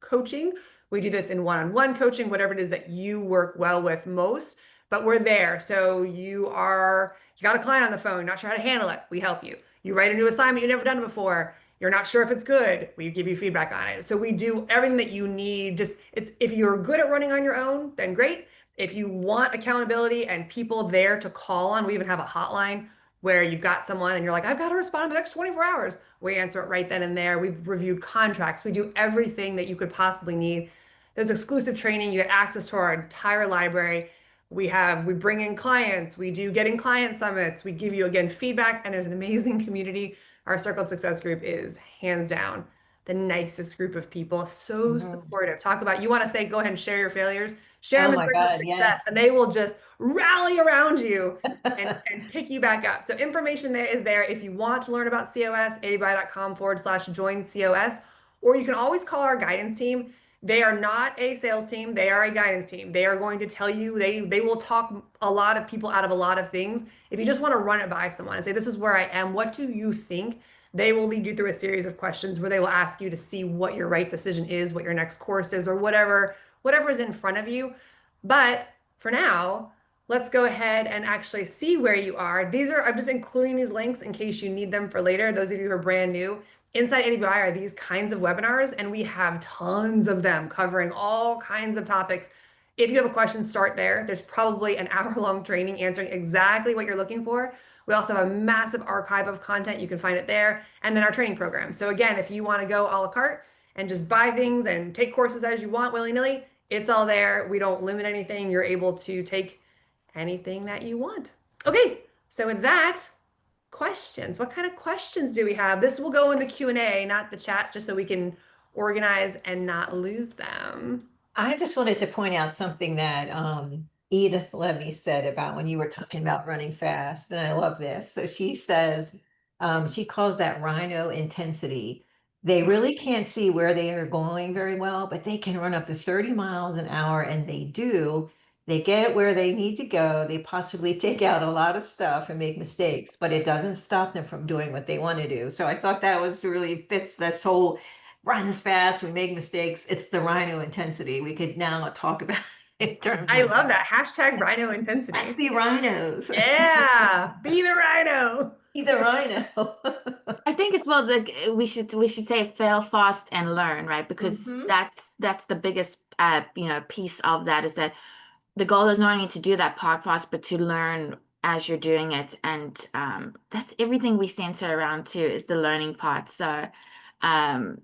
coaching. We do this in one-on-one coaching, whatever it is that you work well with most. But we're there. So you got a client on the phone, not sure how to handle it. We help you. You write a new assignment you've never done before. You're not sure if it's good. We give you feedback on it. So we do everything that you need. Just it's if you're good at running on your own, then great. If you want accountability and people there to call on, we even have a hotline where you've got someone and you're like, I've got to respond in the next 24 hours. We answer it right then and there. We've reviewed contracts. We do everything that you could possibly need. There's exclusive training. You get access to our entire library. We bring in clients. We do getting client summits. We give you again feedback, and there's an amazing community. Our Circle of Success group is hands down the nicest group of people, so Mhm. supportive. Talk about, you want to say, go ahead and share your failures, share Oh them in my Circle of God, Success, yes. and they will just rally around you and pick you back up. So information there is there. If you want to learn about COS, abai.com/join COS, or you can always call our guidance team. They are not a sales team. They are a guidance team. They are going to tell you, they will talk a lot of people out of a lot of things. If you just want to run it by someone and say, this is where I am, what do you think? They will lead you through a series of questions where they will ask you to see what your right decision is, what your next course is, or whatever is in front of you. But for now, let's go ahead and actually see where you are. I'm just including these links in case you need them for later. Those of you who are brand new, Inside AWI are these kinds of webinars, and we have tons of them covering all kinds of topics. If you have a question, start there. There's probably an hour-long training answering exactly what you're looking for. We also have a massive archive of content. You can find it there. And then our training program. So again, if you want to go a la carte and just buy things and take courses as you want willy-nilly, it's all there. We don't limit anything. You're able to take anything that you want. Okay, so with that, questions. What kind of questions do we have? This will go in the Q&A, not the chat, just so we can organize and not lose them. I just wanted to point out something that Edith Levy said about when you were talking about running fast, and I love this. So she says, she calls that rhino intensity. They really can't see where they are going very well, but they can run up to 30 miles an hour, and they do. They get where they need to go. They possibly take out a lot of stuff and make mistakes, but it doesn't stop them from doing what they want to do. So I thought that was really fits this whole run this fast, we make mistakes. It's the rhino intensity. We could now talk about it in terms I of love that. Hashtag let's, rhino let's intensity. be rhinos. Yeah, be the rhino. Be the rhino. I think as well that we should say fail fast and learn, right? Because Mhm. that's the biggest piece of that is that the goal is not only to do that part fast, but to learn as you're doing it. And that's everything we center around too is the learning part. So um,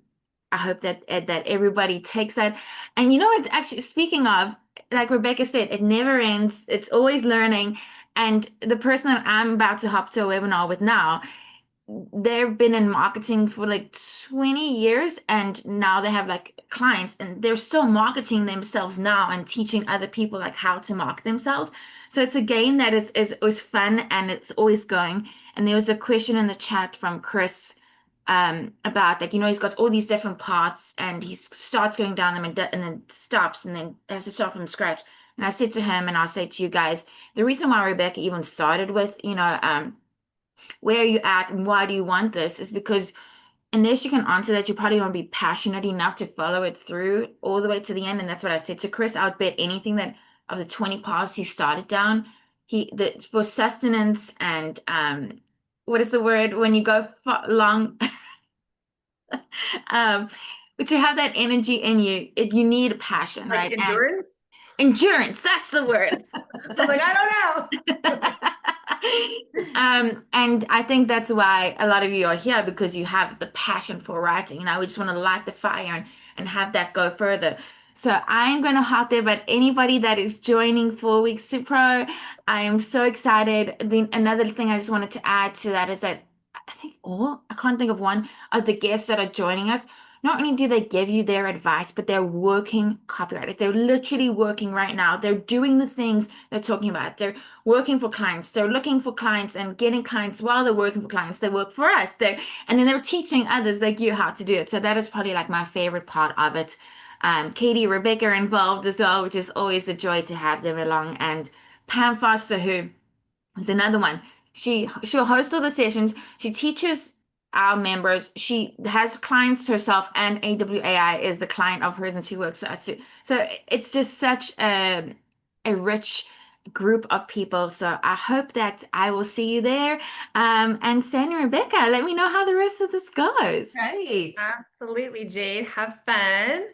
I hope that everybody takes that. And you know what, actually speaking of, like Rebecca said, it never ends. It's always learning. And the person that I'm about to hop to a webinar with now, they've been in marketing for like 20 years and now they have like clients and they're still marketing themselves now and teaching other people like how to market themselves. So it's a game that is fun and it's always going. And there was a question in the chat from Chris about like, he's got all these different parts and he starts going down them and then stops and then has to start from scratch. And I said to him, and I'll say to you guys, the reason why Rebecca even started with, where are you at and why do you want this is because unless you can answer that, you probably won't be passionate enough to follow it through all the way to the end. And that's what I said to Chris. I would bet anything that of the 20 paths he started down, for sustenance and what is the word when you go long um but to have that energy in you, you need a passion, Like right? endurance? Endurance, that's the word. I'm like, I don't know. And I think that's why a lot of you are here because you have the passion for writing. And I would just want to light the fire and have that go further. So I'm going to hop there, but anybody that is joining 4 Weeks to Pro, I am so excited. Another thing I just wanted to add to that is that I can't think of one of the guests that are joining us. Not only do they give you their advice, but they're working copywriters. They're literally working right now. They're doing the things they're talking about. They're working for clients. They're looking for clients and getting clients while they're working for clients. They work for us. And then they're teaching others like you how to do it. So that is probably like my favorite part of it. Katie, Rebecca are involved as well, which is always a joy to have them along. And Pam Foster, who is another one. She'll host all the sessions. She teaches our members. She has clients herself, and AWAI is the client of hers, and she works for us too. So it's just such a rich group of people. So I hope that I will see you there. And Sandy and Rebecca, let me know how the rest of this goes. Right. Absolutely, Jade. Have fun.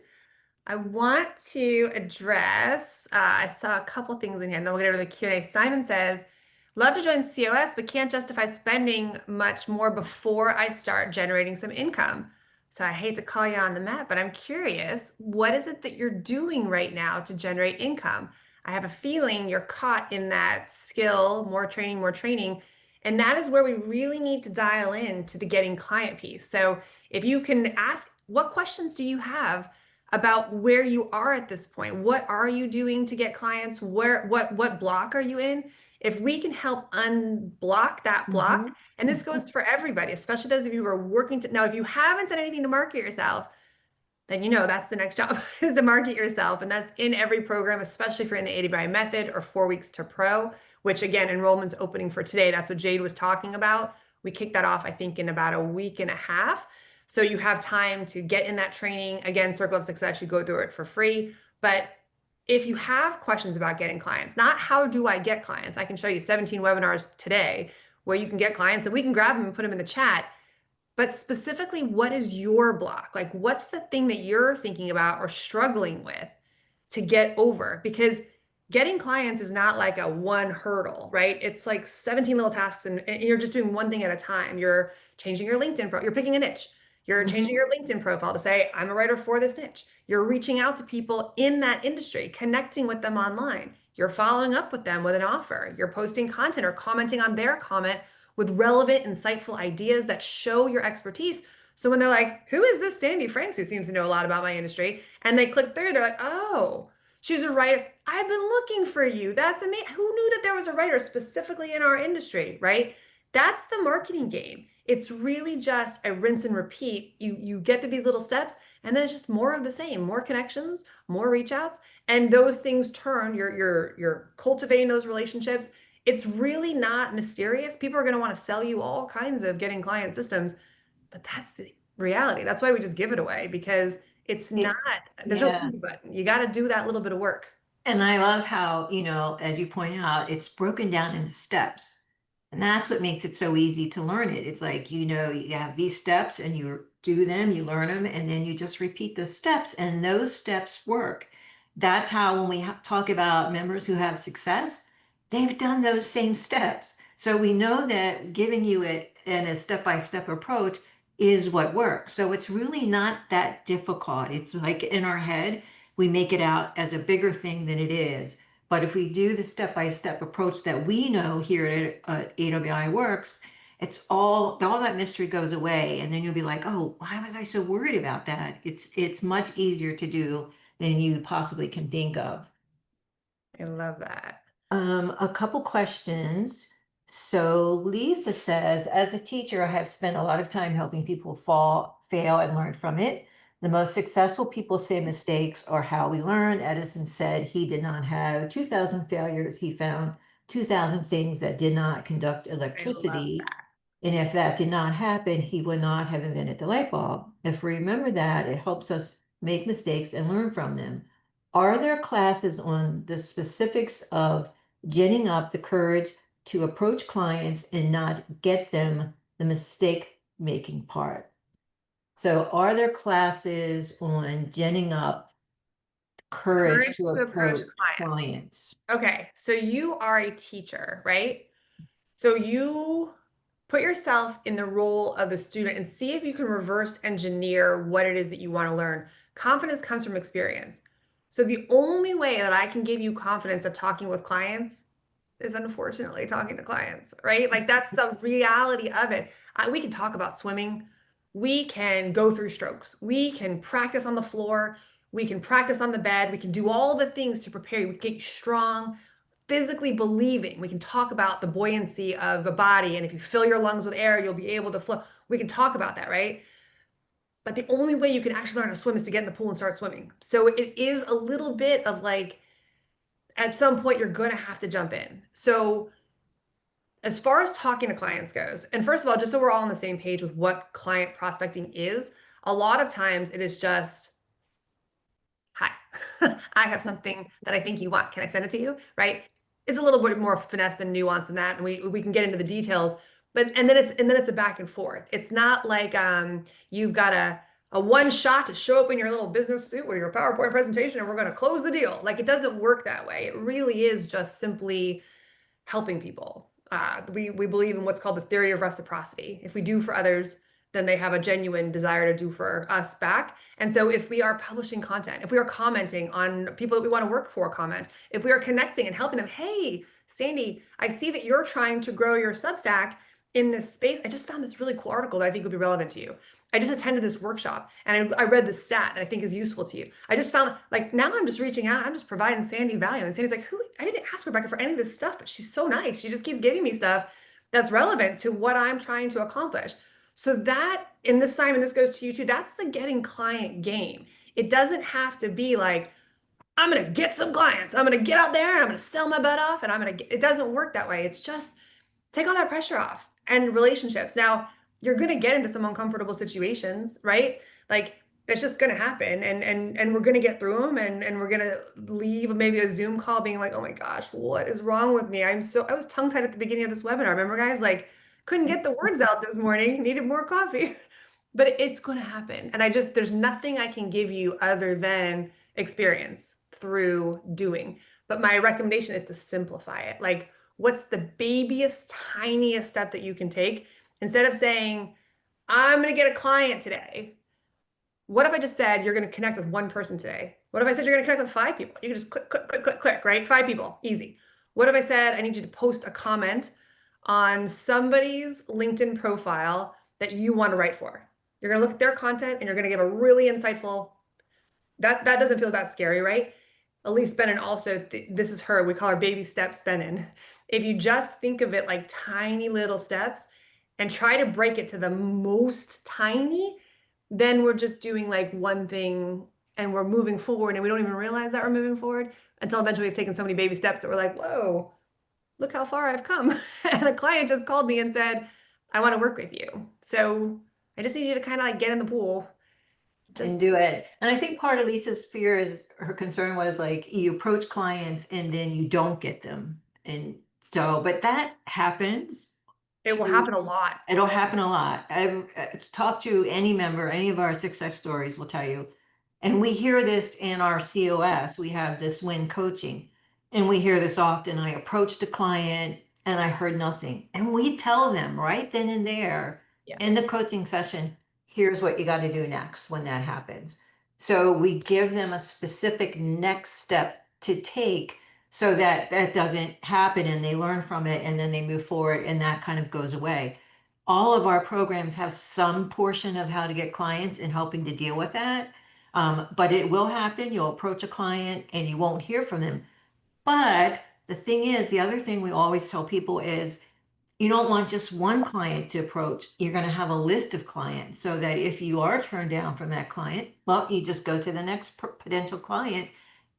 I want to address, I saw a couple things in here, and then we'll get over to the Q&A. Simon says, love to join COS, but can't justify spending much more before I start generating some income. So I hate to call you on the mat, but I'm curious, what is it that you're doing right now to generate income? I have a feeling you're caught in that skill, more training, more training. And that is where we really need to dial in to the getting client piece. So if you can ask, what questions do you have about where you are at this point? What are you doing to get clients? What block are you in? If we can help unblock that block, Mhm. and this goes for everybody, especially those of you who are working to now, if you haven't done anything to market yourself, then that's the next job is to market yourself. And that's in every program, especially if you're in the AWI method or 4 Weeks to Pro, which again, enrollment's opening for today. That's what Jade was talking about. We kicked that off, I think, in about a week and a half. So you have time to get in that training. Again, Circle of Success, you go through it for free. But if you have questions about getting clients, not how do I get clients? I can show you 17 webinars today where you can get clients and we can grab them and put them in the chat. But specifically, what is your block? Like, what's the thing that you're thinking about or struggling with to get over? Because getting clients is not like a one hurdle, right? It's like 17 little tasks and you're just doing one thing at a time. You're changing your LinkedIn profile. You're picking a niche. You're changing Mhm. your LinkedIn profile to say, I'm a writer for this niche. You're reaching out to people in that industry, connecting with them online. You're following up with them with an offer. You're posting content or commenting on their comment with relevant, insightful ideas that show your expertise. So when they're like, who is this Sandy Franks who seems to know a lot about my industry? And they click through, they're like, oh, she's a writer. I've been looking for you. That's amazing. Who knew that there was a writer specifically in our industry, right? That's the marketing game. It's really just a rinse and repeat. You get through these little steps, and then it's just more of the same, more connections, more reach outs, and those things turn. You're cultivating those relationships. It's really not mysterious. People are going to want to sell you all kinds of getting client systems, but that's the reality. That's why we just give it away because it's not, It, there's no yeah. easy button. You got to do that little bit of work. And I love how, as you point out, it's broken down into steps. And that's what makes it so easy to learn it. It's like, you have these steps and you do them, you learn them, and then you just repeat those steps, and those steps work. That's how when we talk about members who have success, they've done those same steps. So we know that giving you it in a step-by-step approach is what works. So it's really not that difficult. It's like in our head, we make it out as a bigger thing than it is. But if we do the step-by-step approach that we know here at AWI works, it's all that mystery goes away. And then you'll be like, oh, why was I so worried about that? It's much easier to do than you possibly can think of. I love that. A couple questions. So Lisa says, as a teacher, I have spent a lot of time helping people fall, fail, and learn from it. The most successful people say mistakes are how we learn. Edison said he did not have 2,000 failures. He found 2,000 things that did not conduct I love electricity. that. And if that did not happen, he would not have invented the light bulb. If we remember that, it helps us make mistakes and learn from them. Are there classes on the specifics of ginning up the courage to approach clients and not get them the mistake making part? So, are there classes on ginning up courage Courage to to approach approach clients. clients? Okay, so you are a teacher, right? So you put yourself in the role of the student and see if you can reverse engineer what it is that you want to learn. Confidence comes from experience. So the only way that I can give you confidence of talking with clients is unfortunately talking to clients, right? Like that's the reality of it. We can talk about swimming. We can go through strokes. We can practice on the floor. We can practice on the bed. We can do all the things to prepare you. We get you strong, physically believing. We can talk about the buoyancy of a body. And if you fill your lungs with air, you'll be able to float. We can talk about that, right? But the only way you can actually learn how to swim is to get in the pool and start swimming. So it is a little bit of like, at some point, you're going to have to jump in. So as far as talking to clients goes, and first of all, just so we're all on the same page with what client prospecting is, a lot of times it is just, hi, I have something that I think you want. Can I send it to you? Right? It's a little bit more finesse and nuance than that, and we can get into the details. But and then it's a back and forth. It's not like you've got a one shot to show up in your little business suit with your PowerPoint presentation and we're going to close the deal. Like it doesn't work that way. It really is just simply helping people. We believe in what's called the theory of reciprocity. If we do for others, then they have a genuine desire to do for us back. And so if we are publishing content, if we are commenting on people that we want to work for comment, if we are connecting and helping them, hey, Sandy, I see that you're trying to grow your Substack in this space. I just found this really cool article that I think would be relevant to you. I just attended this workshop and I read this stat that I think is useful to you. I just found like now I'm just reaching out. I'm just providing Sandy value. And Sandy's like, who? I didn't ask Rebecca for any of this stuff, but she's so nice. She just keeps giving me stuff that's relevant to what I'm trying to accomplish. So that in this time, and this goes to you too, that's the getting client game. It doesn't have to be like, I'm gonna get some clients. I'm gonna get out there and I'm gonna sell my butt off and it doesn't work that way. It's just take all that pressure off and relationships. Now, you're going to get into some uncomfortable situations, right? Like that's just going to happen and we're going to get through them and we're going to leave maybe a Zoom call being like, "Oh my gosh, what is wrong with me? I was tongue-tied at the beginning of this webinar. Remember guys, like couldn't get the words out this morning, needed more coffee." But it's going to happen. And there's nothing I can give you other than experience through doing. But my recommendation is to simplify it. Like, what's the babyest, tiniest step that you can take? Instead of saying, I'm going to get a client today. What if I just said you're going to connect with one person today? What if I said you're going to connect with 5 people? You can just click, click, click, click, click, right? 5 people, easy. What if I said I need you to post a comment on somebody's LinkedIn profile that you want to write for? You're going to look at their content and you're going to give a really insightful, that doesn't feel that scary, right? Elise Bennon also, this is her, we call her baby steps Bennon. If you just think of it like tiny little steps and try to break it to the most tiny, then we're just doing like one thing and we're moving forward and we don't even realize that we're moving forward until eventually we've taken so many baby steps that we're like, whoa, look how far I've come. And a client just called me and said, I want to work with you. So I just need you to kind of like get in the pool. And do it. And I think part of Lisa's fear is her concern was like you approach clients and then you don't get them. And so, but that happens. It will happen a lot. It'll happen a lot. I've talked to any member, any of our success stories will tell you. And we hear this in our COS. We have this win coaching. And we hear this often. I approached a client and I heard nothing. And we tell them right then and there in the coaching session, here's what you got to do next when that happens. So we give them a specific next step to take so that that doesn't happen and they learn from it and then they move forward and that kind of goes away. All of our programs have some portion of how to get clients and helping to deal with that. But it will happen. You'll approach a client and you won't hear from them. But the thing is, the other thing we always tell people is you don't want just one client to approach. You're going to have a list of clients so that if you are turned down from that client, well, you just go to the next potential client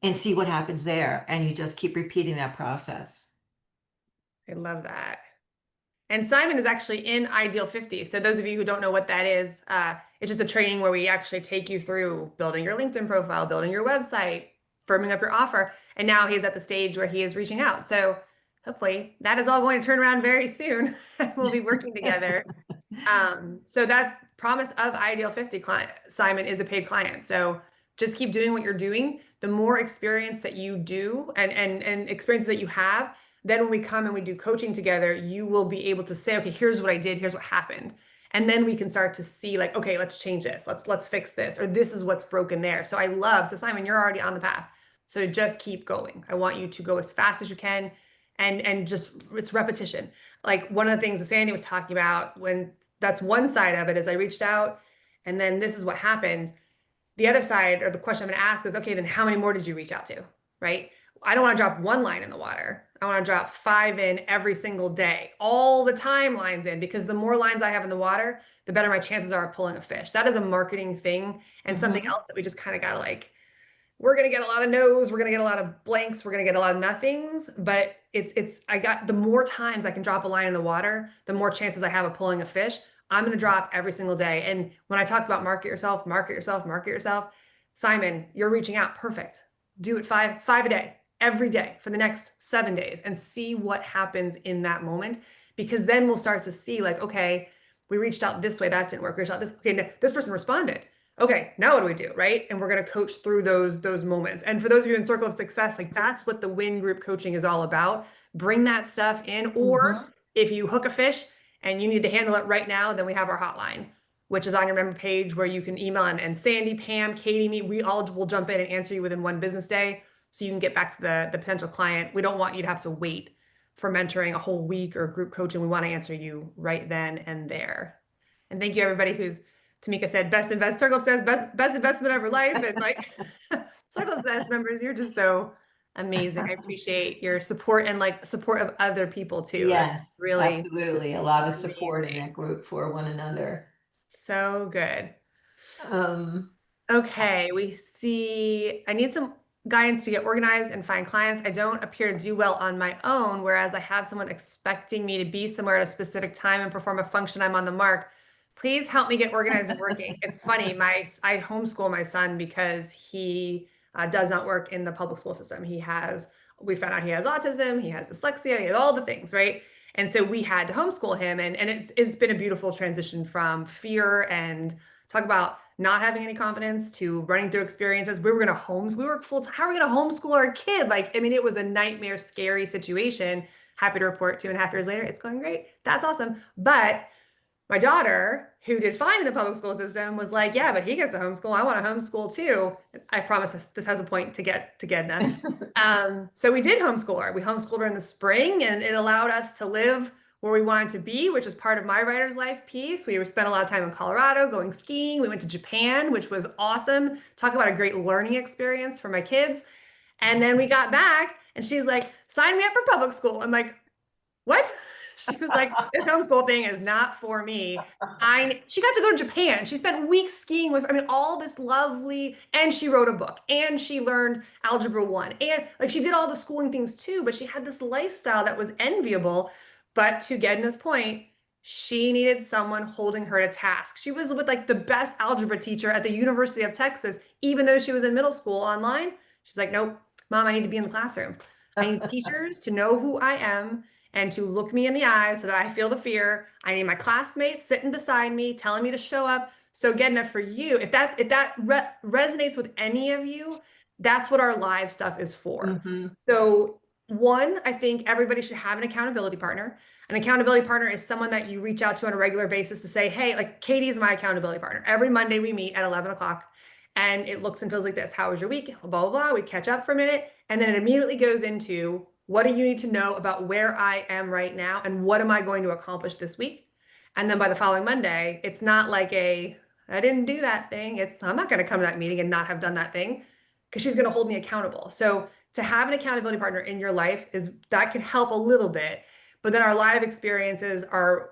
and see what happens there. And you just keep repeating that process. I love that. And Simon is actually in Ideal 50. So those of you who don't know what that is, it's just a training where we actually take you through building your LinkedIn profile, building your website, firming up your offer. And now he's at the stage where he is reaching out. So hopefully that is all going to turn around very soon. We'll be working together. So that's promise of Ideal 50 client. Simon is a paid client. So just keep doing what you're doing. The more experience that you do and experiences that you have, then when we come and we do coaching together, you will be able to say, okay, here's what I did, here's what happened. And then we can start to see like, okay, let's change this. Let's fix this, or this is what's broken there. So so Simon, you're already on the path. So just keep going. I want you to go as fast as you can and just, it's repetition. Like one of the things that Sandy was talking about, when that's one side of it, is I reached out and then this is what happened. The other side, or the question I'm going to ask is, okay, then how many more did you reach out to, right? I don't want to drop one line in the water. I want to drop 5 in every single day, all the time lines in, because the more lines I have in the water, the better my chances are of pulling a fish. That is a marketing thing and something else that we just kind of got to like, we're going to get a lot of no's, we're going to get a lot of blanks, we're going to get a lot of nothings, but the more times I can drop a line in the water, the more chances I have of pulling a fish. I'm going to drop every single day. And when I talked about market yourself, market yourself, market yourself, Simon, you're reaching out. Perfect. Do it five a day, every day for the next 7 days and see what happens in that moment. Because then we'll start to see like, okay, we reached out this way, that didn't work. We reached out this, okay, this person responded. Okay, now what do we do, right? And we're going to coach through those moments. And for those of you in Circle of Success, like that's what the Win Group coaching is all about. Bring that stuff in. Or if you hook a fish and you need to handle it right now, then we have our hotline, which is on your member page where you can email and Sandy, Pam, Katie, me, we all will jump in and answer you within one business day so you can get back to the potential client. We don't want you to have to wait for mentoring a whole week or group coaching. We want to answer you right then and there. And thank you everybody who's, Tamika said, Circle of Success, best investment of her life. And like Circle of Success members, you're just so amazing. I appreciate your support and like support of other people too. Yes, really, absolutely. A lot of support in that group for one another. So good. Okay, we see, I need some guidance to get organized and find clients. I don't appear to do well on my own, whereas I have someone expecting me to be somewhere at a specific time and perform a function. I'm on the mark. Please help me get organized and working. It's funny, I homeschool my son because he does not work in the public school system. We found out he has autism, he has dyslexia, he has all the things, right? And so we had to homeschool him, and it's been a beautiful transition from fear and Talk about not having any confidence to running through experiences. We work full time. How are we going to homeschool our kid? Like, I mean, it was a nightmare, scary situation. Happy to report 2.5 years later, it's going great. That's awesome. But my daughter, who did fine in the public school system, was like, yeah, but he gets to homeschool. I want to homeschool too. I promise this has a point to get to Gedna. So we did homeschool her. We homeschooled her in the spring, and it allowed us to live where we wanted to be, which is part of my writer's life piece. We spent a lot of time in Colorado going skiing. We went to Japan, which was awesome. Talk about a great learning experience for my kids. And then we got back, and she's like, sign me up for public school. I'm like, what? She was like, this homeschool thing is not for me. She got to go to Japan. She spent weeks skiing with, I mean, all this lovely, and she wrote a book, and she learned Algebra 1. And like she did all the schooling things too, but she had this lifestyle that was enviable. But to Gedna's point, she needed someone holding her to task. She was with like the best algebra teacher at the University of Texas, even though she was in middle school online. She's like, nope, mom, I need to be in the classroom. I need teachers to know who I am and to look me in the eyes so that I feel the fear. I need my classmates sitting beside me, telling me to show up. So Gedna, for you, if that resonates with any of you, that's what our live stuff is for. So one, I think everybody should have an accountability partner. An accountability partner is someone that you reach out to on a regular basis to say, hey, like Katie is my accountability partner. Every Monday we meet at 11 o'clock and it looks and feels like this. How was your week? Blah, blah, blah. We catch up for a minute. And then it immediately goes into what do you need to know about where I am right now and what am I going to accomplish this week? And then by the following Monday, it's not like I didn't do that thing. I'm not going to come to that meeting and not have done that thing because she's going to hold me accountable. So to have an accountability partner in your life that can help a little bit. But then our live experiences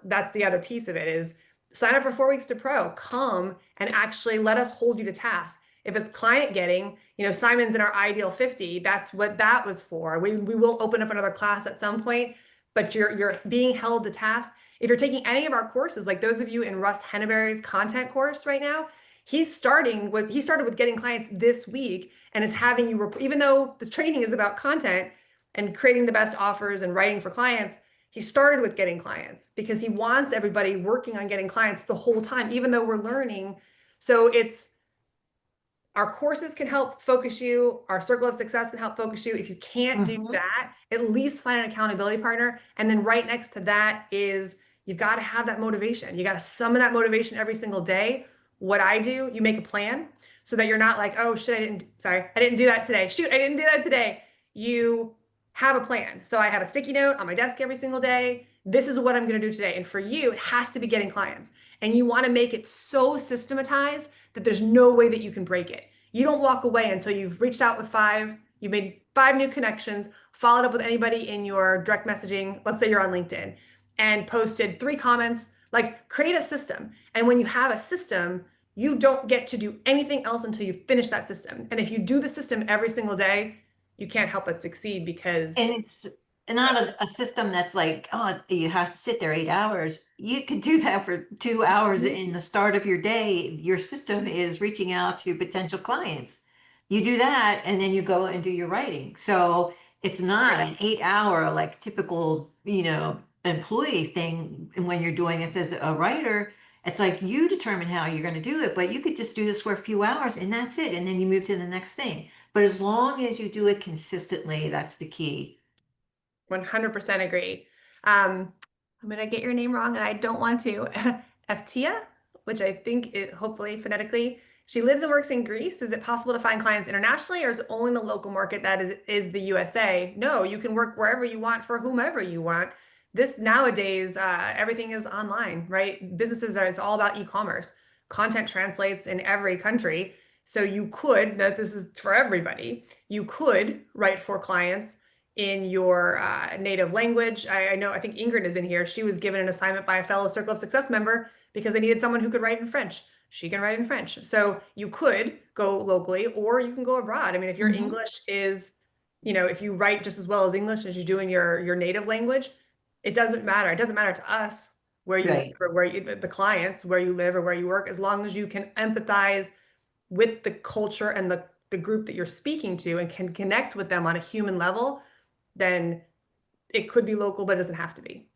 that's the other piece of it is sign up for 4 weeks to pro, come and actually let us hold you to task. If it's client getting, Simon's in our ideal 50, that's what that was for. We will open up another class at some point, but you're being held to task. If you're taking any of our courses, like those of you in Russ Henneberry's content course right now, he started with getting clients this week and is having you, even though the training is about content and creating the best offers and writing for clients, he started with getting clients because he wants everybody working on getting clients the whole time, even though we're learning. So our courses can help focus you. Our circle of success can help focus you. If you can't do that, at least find an accountability partner. And then right next to that is you've got to have that motivation. You got to summon that motivation every single day. What I do, you make a plan so that you're not like, oh shit, I didn't do that today. Shoot, I didn't do that today. You have a plan. So I have a sticky note on my desk every single day. This is what I'm going to do today. And for you, it has to be getting clients. And you want to make it so systematized that there's no way that you can break it. You don't walk away until you've reached out with you've made 5 new connections, followed up with anybody in your direct messaging. Let's say you're on LinkedIn and posted 3 comments, like create a system. And when you have a system, you don't get to do anything else until you finish that system. And if you do the system every single day, you can't help but succeed because. And it's not a system that's like, oh, you have to sit there 8 hours. You can do that for 2 hours in the start of your day. Your system is reaching out to potential clients. You do that and then you go and do your writing. So it's not an 8-hour like typical, employee thing. And when you're doing this as a writer, it's like you determine how you're going to do it, but you could just do this for a few hours and that's it. And then you move to the next thing. But as long as you do it consistently, that's the key. 100% agree. I'm going to get your name wrong and I don't want to. Eftia, which I think hopefully phonetically, she lives and works in Greece. Is it possible to find clients internationally or is it only in the local market that is the USA? No, you can work wherever you want for whomever you want. This nowadays, everything is online, right? It's all about e-commerce. Content translates in every country. So this is for everybody, you could write for clients in your native language. I think Ingrid is in here. She was given an assignment by a fellow Circle of Success member because they needed someone who could write in French. She can write in French. So you could go locally or you can go abroad. I mean, if your English is, if you write just as well as English as you do in your native language, it doesn't matter. It doesn't matter to us where you live or the clients, where you live or where you work, as long as you can empathize with the culture and the group that you're speaking to and can connect with them on a human level, then it could be local, but it doesn't have to be.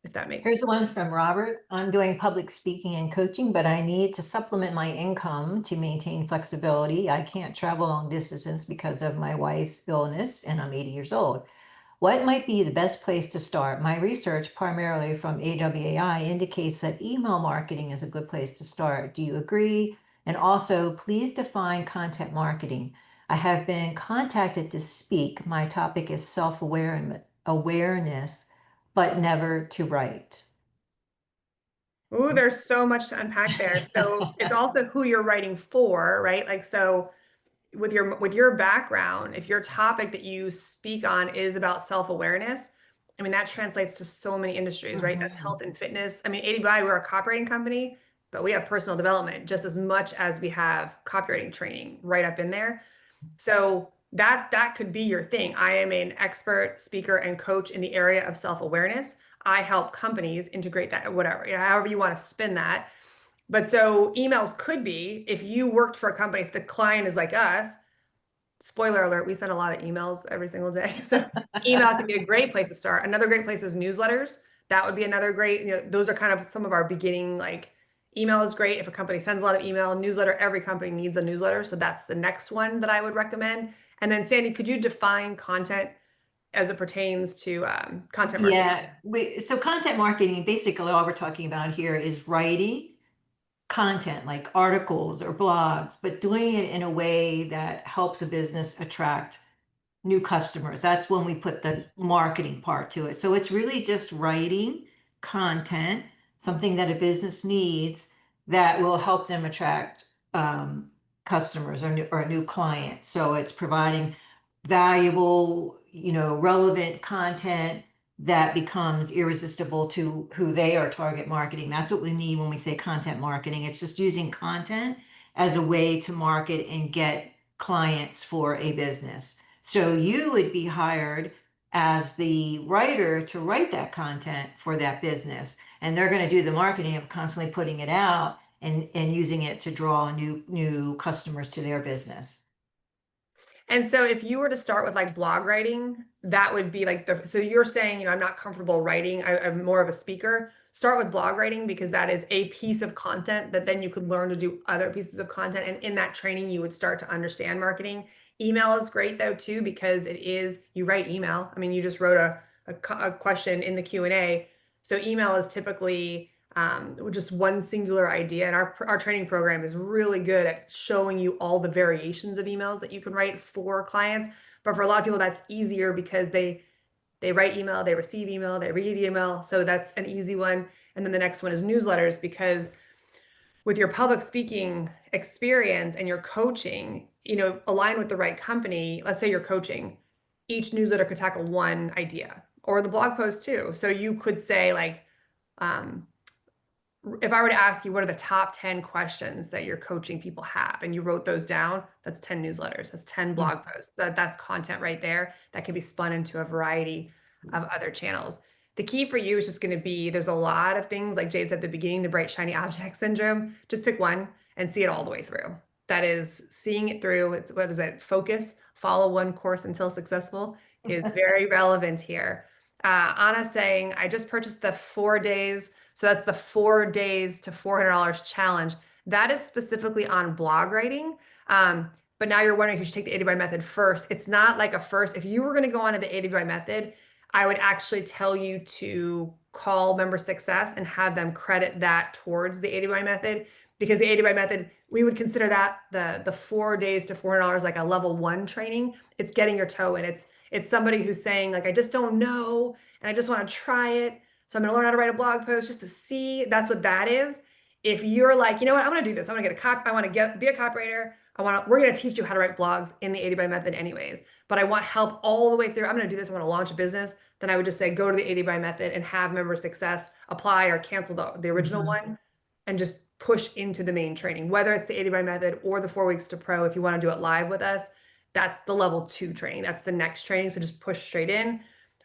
if that makes Here's sense. one from Robert. I'm doing public speaking and coaching, but I need to supplement my income to maintain flexibility. I can't travel long distances because of my wife's illness, and I'm 80 years old. What might be the best place to start? My research, primarily from AWAI, indicates that email marketing is a good place to start. Do you agree? And also, please define content marketing. I have been contacted to speak. My topic is self-awareness, but never to write. Ooh, there's so much to unpack there. So it's also who you're writing for, right? Like, so with your background, if your topic that you speak on is about self-awareness, I mean, that translates to so many industries, right? That's Mhm. health and fitness. I mean, ADBI, we're a copywriting company, but we have personal development just as much as we have copywriting training right up in there. So that could be your thing. I am an expert speaker and coach in the area of self-awareness. I help companies integrate that, whatever, however you want to spin that. But so emails could be if you worked for a company, if the client is like us, spoiler alert, we send a lot of emails every single day. So email can be a great place to start. Another great place is newsletters. That would be another great, those are kind of some of our beginning, like email is great if a company sends a lot of email. Newsletter, every company needs a newsletter. So that's the next one that I would recommend. And then Sandy, could you define content as it pertains to content marketing? Yeah, so content marketing, basically all we're talking about here is writing content like articles or blogs, but doing it in a way that helps a business attract new customers. That's when we put the marketing part to it. So it's really just writing content, something that a business needs that will help them attract customers or a new client. So it's providing valuable, relevant content that becomes irresistible to who they are target marketing. That's what we mean when we say content marketing. It's just using content as a way to market and get clients for a business. So you would be hired as the writer to write that content for that business. And they're going to do the marketing of constantly putting it out and using it to draw new customers to their business. And so if you were to start with like blog writing, that would be like so you're saying, I'm not comfortable writing. I'm more of a speaker. Start with blog writing because that is a piece of content that then you could learn to do other pieces of content. And in that training, you would start to understand marketing. Email is great though, too, because you write email. I mean, you just wrote a question in the Q&A. So email is typically just one singular idea. And our training program is really good at showing you all the variations of emails that you can write for clients. But for a lot of people, that's easier because they write email, they receive email, they read email. So that's an easy one. And then the next one is newsletters because with your public speaking experience and your coaching, align with the right company. Let's say you're coaching, each newsletter could tackle one idea or the blog post too. So you could say like, um, if I were to ask you what are the top 10 questions that your coaching people have and you wrote those down, that's 10 newsletters, that's 10 blog posts. That's content right there that can be spun into a variety of other channels. The key for you is just going to be there's a lot of things like Jade said at the beginning, the bright shiny object syndrome. Just pick one and see it all the way through. That is seeing it through. It's what is it? Focus, follow one course until successful is very relevant here. Anna saying, I just purchased the 4 days. So that's the 4 days to $400 challenge. That is specifically on blog writing. But now you're wondering if you should take the 80 by method first. It's not like a first. If you were going to go on to the 80 by method, I would actually tell you to call member success and have them credit that towards the 80 by method because the 80 by method, we would consider that the 4 days to $400 like a level one training. It's getting your toe in. It's somebody who's saying like, I just don't know and I just want to try it. So I'm going to learn how to write a blog post just to see. That's what that is. If you're like, you know what, I'm going to do this. I'm going to get a cop. I want to be a copywriter. We're going to teach you how to write blogs in the 80 by method anyways, but I want help all the way through. I'm going to do this. I'm going to launch a business. Then I would just say, go to the 80 by method and have member success apply or cancel the original one and just push into the main training, whether it's the 80 by method or the 4 weeks to pro. If you want to do it live with us, that's the level 2 training. That's the next training. So just push straight in.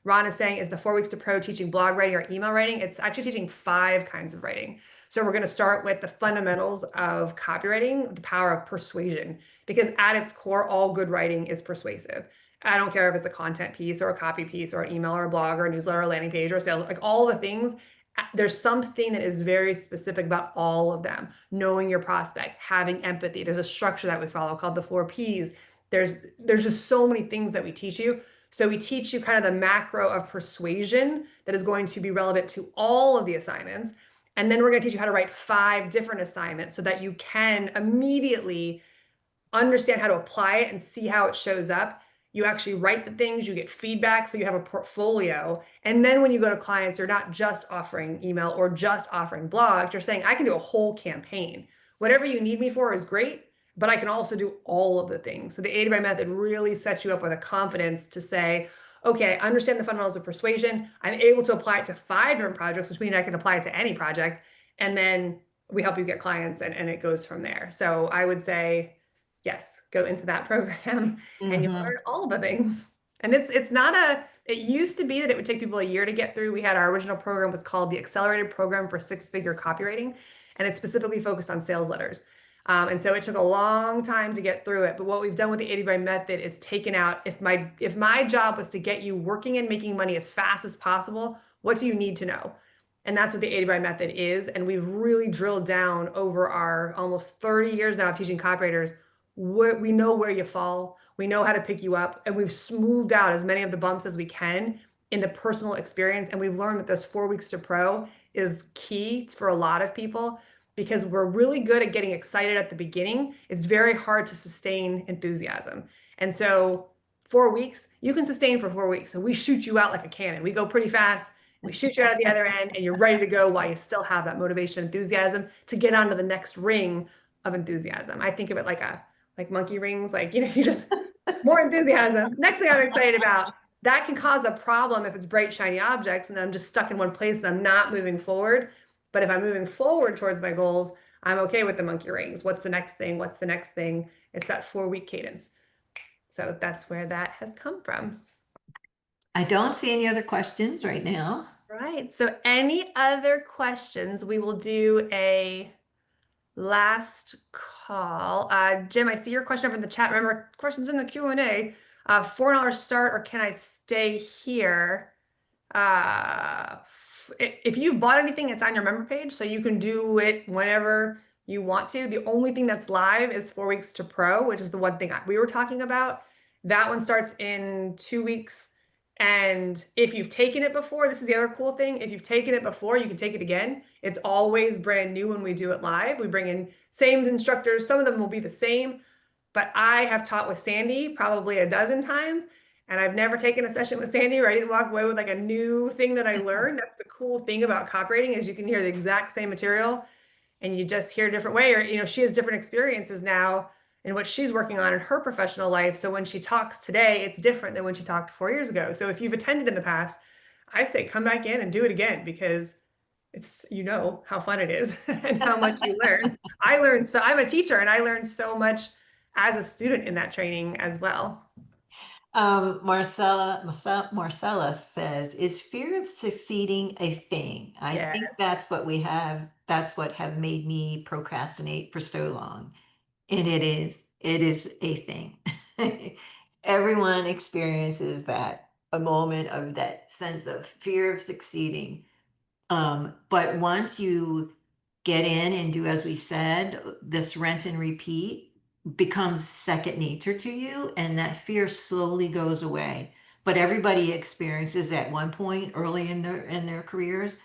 Ron is saying, is the 4 weeks to pro teaching blog writing or email writing? It's actually teaching 5 kinds of writing. So we're going to start with the fundamentals of copywriting, the power of persuasion, because at its core, all good writing is persuasive. I don't care if it's a content piece or a copy piece or an email or a blog or a newsletter or a landing page or sales, like all the things, there's something that is very specific about all of them. Knowing your prospect, having empathy. There's a structure that we follow called the 4 Ps. There's just so many things that we teach you. So we teach you kind of the macro of persuasion that is going to be relevant to all of the assignments. And then we're going to teach you how to write 5 different assignments so that you can immediately understand how to apply it and see how it shows up. You actually write the things, you get feedback, so you have a portfolio. And then when you go to clients, you're not just offering email or just offering blogs. You're saying, I can do a whole campaign. Whatever you need me for is great, but I can also do all of the things. So the A to B method really sets you up with a confidence to say, okay, I understand the fundamentals of persuasion. I'm able to apply it to 5 different projects, which means I can apply it to any project. And then we help you get clients and it goes from there. So I would say, yes, go into that program and you learn all of the things. And it's not it used to be that it would take people a year to get through. We had our original program was called the Accelerated Program for 6-Figure Copywriting, and it's specifically focused on sales letters. And so it took a long time to get through it. But what we've done with the 80 method is taken out, if my job was to get you working and making money as fast as possible, what do you need to know? And that's what the 80 method is. And we've really drilled down over our almost 30 years now of teaching copywriters. We know where you fall. We know how to pick you up. And we've smoothed out as many of the bumps as we can in the personal experience. And we've learned that this 4 weeks to pro is key for a lot of people because we're really good at getting excited at the beginning. It's very hard to sustain enthusiasm. And so 4 weeks, you can sustain for 4 weeks. So we shoot you out like a cannon. We go pretty fast. We shoot you out at the other end and you're ready to go while you still have that motivation, enthusiasm to get onto the next ring of enthusiasm. I think of it like monkey rings, you just more enthusiasm. Next thing I'm excited about, that can cause a problem if it's bright, shiny objects and I'm just stuck in one place and I'm not moving forward. But if I'm moving forward towards my goals, I'm okay with the monkey rings. What's the next thing? What's the next thing? It's that 4-week cadence. So that's where that has come from. I don't see any other questions right now. Right. So any other questions? We will do a last call. Jim, I see your question up in the chat. Remember, questions in the Q&A. $4 start or can I stay here? If you've bought anything, it's on your member page, so you can do it whenever you want to. The only thing that's live is 4 weeks to pro, which is the one thing we were talking about. That one starts in 2 weeks. And if you've taken it before, this is the other cool thing. If you've taken it before, you can take it again. It's always brand new when we do it live. We bring in same instructors. Some of them will be the same, but I have taught with Sandy probably a dozen times. And I've never taken a session with Sandy where I didn't walk away with like a new thing that I learned. That's the cool thing about copywriting is you can hear the exact same material and you just hear a different way. Or, she has different experiences now in what she's working on in her professional life. So when she talks today, it's different than when she talked 4 years ago. So if you've attended in the past, I say come back in and do it again because it's, how fun it is and how much you learn. I'm a teacher and I learned so much as a student in that training as well. Marcella says, is fear of succeeding a thing? I think that's what we have. That's what have made me procrastinate for so long. And it is a thing. Everyone experiences that, a moment of that sense of fear of succeeding. But once you get in and do, as we said, this rinse and repeat becomes second nature to you, and that fear slowly goes away. But everybody experiences at one point early in their careers.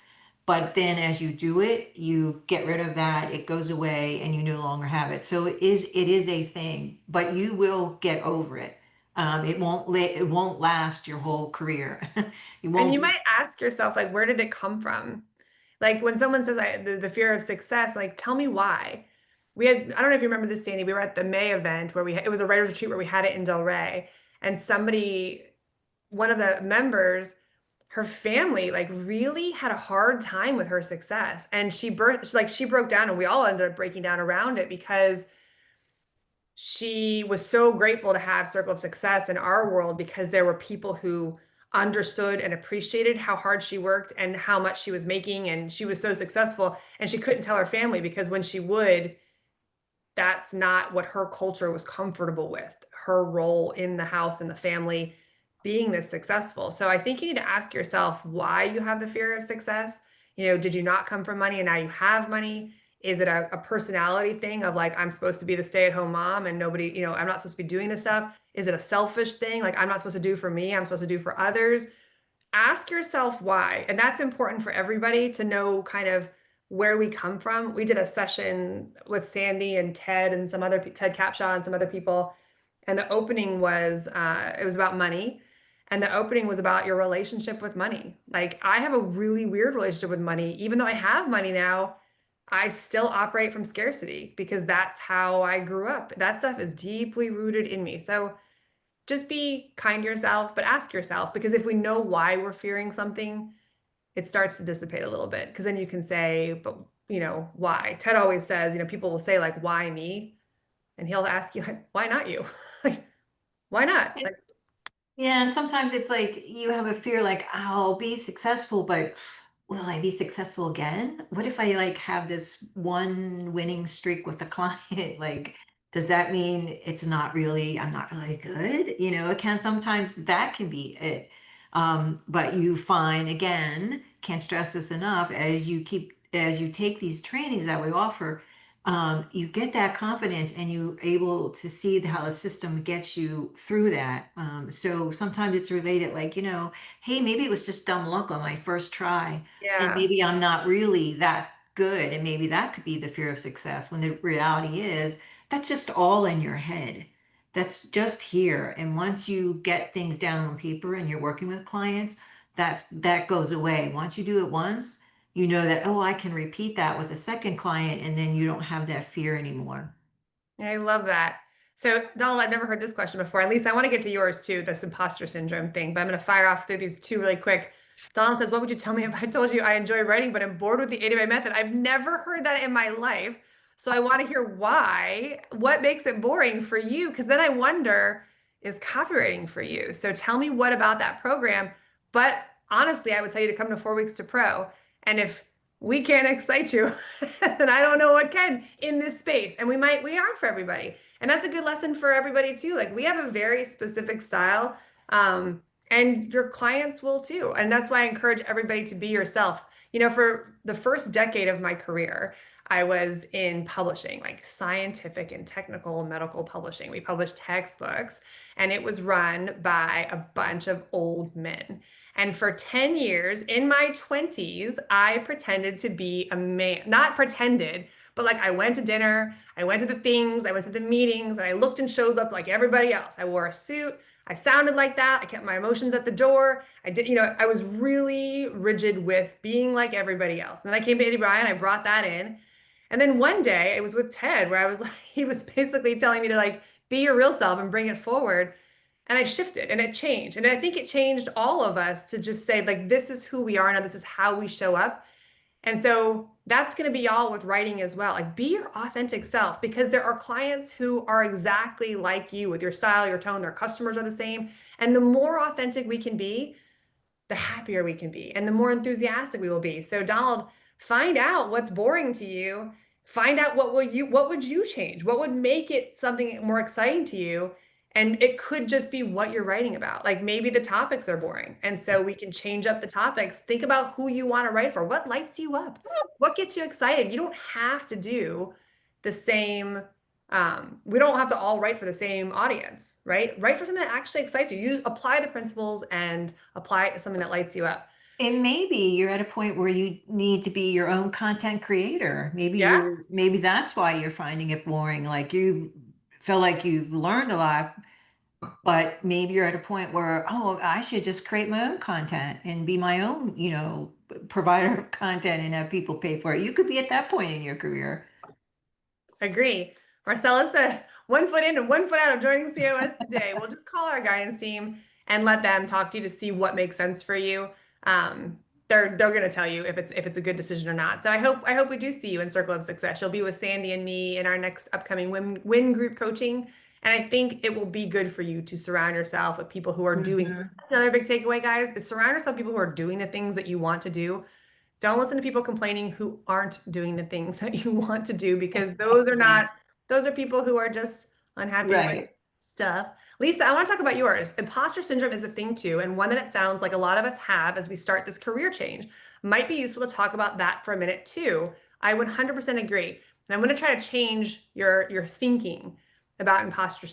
But then as you do it, you get rid of that, it goes away and you no longer have it. So it is a thing, but you will get over it. It won't last your whole career. And you might ask yourself, like, where did it come from? Like when someone says the fear of success, like, tell me why. I don't know if you remember this, Sandy, we were at the May event where it was a writer's retreat where we had it in Delray, and one of the members, her family like really had a hard time with her success. And she broke down and we all ended up breaking down around it because she was so grateful to have Circle of Success in our world because there were people who understood and appreciated how hard she worked and how much she was making. And she was so successful and she couldn't tell her family because when she would, that's not what her culture was comfortable with, her role in the house and the family being this successful. So I think you need to ask yourself why you have the fear of success. Did you not come from money and now you have money? Is it a personality thing of like, I'm supposed to be the stay-at-home mom and nobody, I'm not supposed to be doing this stuff? Is it a selfish thing? Like, I'm not supposed to do for me, I'm supposed to do for others. Ask yourself why. And that's important for everybody to know kind of where we come from. We did a session with Sandy and Ted and some other Ted Capshaw and some other people. And the opening was it was about money. And the opening was about your relationship with money. Like, I have a really weird relationship with money. Even though I have money now, I still operate from scarcity because that's how I grew up. That stuff is deeply rooted in me. So just be kind to yourself, but ask yourself, because if we know why we're fearing something, it starts to dissipate a little bit. Because then you can say, but why? Ted always says, people will say like, why me? And he'll ask you like, why not you? Like, why not? Like, Yeah, and sometimes it's like you have a fear like I'll be successful, but will I be successful again? What if I like have this one winning streak with the client? Like, does that mean I'm not really good? It can sometimes that can be it. But you find again, can't stress this enough, as you take these trainings that we offer, you get that confidence and you're able to see how the system gets you through that. So sometimes it's related, like, hey, maybe it was just dumb luck on my first try, and yeah. maybe I'm not really that good, and maybe that could be the fear of success when the reality is that's just all in your head. That's just here. And once you get things down on paper and you're working with clients, that goes away. Once you do it once, you know that, oh, I can repeat that with a second client, and then you don't have that fear anymore. I love that. So, Donald, I've never heard this question before. At least I want to get to yours too, this imposter syndrome thing, but I'm going to fire off through these two really quick. Donald says, what would you tell me if I told you I enjoy writing, but I'm bored with the 8 method? I've never heard that in my life. So I want to hear why. What makes it boring for you? Because then I wonder, is copywriting for you? So tell me what about that program. But honestly, I would tell you to come to 4 weeks to pro. And if we can't excite you, then I don't know what can in this space. And we aren't for everybody. And that's a good lesson for everybody too. Like, we have a very specific style, and your clients will too. And that's why I encourage everybody to be yourself. For the first decade of my career, I was in publishing, like scientific and technical medical publishing. We published textbooks, and it was run by a bunch of old men. And for 10 years in my 20s, I pretended to be a man, not pretended, but like I went to dinner, I went to the things, I went to the meetings, and I looked and showed up like everybody else. I wore a suit, I sounded like that, I kept my emotions at the door. I was really rigid with being like everybody else. And then I came to Eddie Bryan, I brought that in. And then one day it was with Ted where I was like, he was basically telling me to like be your real self and bring it forward. And I shifted and it changed. And I think it changed all of us to just say, like, this is who we are now. This is how we show up. And so that's going to be all with writing as well. Like, be your authentic self, because there are clients who are exactly like you with your style, your tone. Their customers are the same. And the more authentic we can be, the happier we can be and the more enthusiastic we will be. So, Donald, find out what's boring to you. Find out what would you change? What would make it something more exciting to you? And it could just be what you're writing about. Like, maybe the topics are boring. And so we can change up the topics. Think about who you want to write for. What lights you up? What gets you excited? You don't have to do the same. We don't have to all write for the same audience, right? Write for something that actually excites you. Apply the principles and apply it to something that lights you up. And maybe you're at a point where you need to be your own content creator. Yeah, Maybe that's why you're finding it boring. Like you feel like you've learned a lot, but maybe you're at a point where, oh, I should just create my own content and be my own, provider of content and have people pay for it. You could be at that point in your career. agree. Marcella said, 1 foot in and 1 foot out of joining COS today. We'll just call our guidance team and let them talk to you to see what makes sense for you. Um, they're going to tell you if it's a good decision or not. So I hope we do see you in Circle of Success. You'll be with Sandy and me in our next upcoming win group coaching. And I think it will be good for you to surround yourself with people who are doing. Mhm. That's another big takeaway, guys, is surround yourself with people who are doing the things that you want to do. Don't listen to people complaining who aren't doing the things that you want to do, because those are not Those are people who are just unhappy with Right. stuff. Lisa, I want to talk about yours. Imposter syndrome is a thing too, and one that it sounds like a lot of us have as we start this career change. Might be useful to talk about that for a minute too. I 100% agree. And I'm going to try to change your thinking about imposter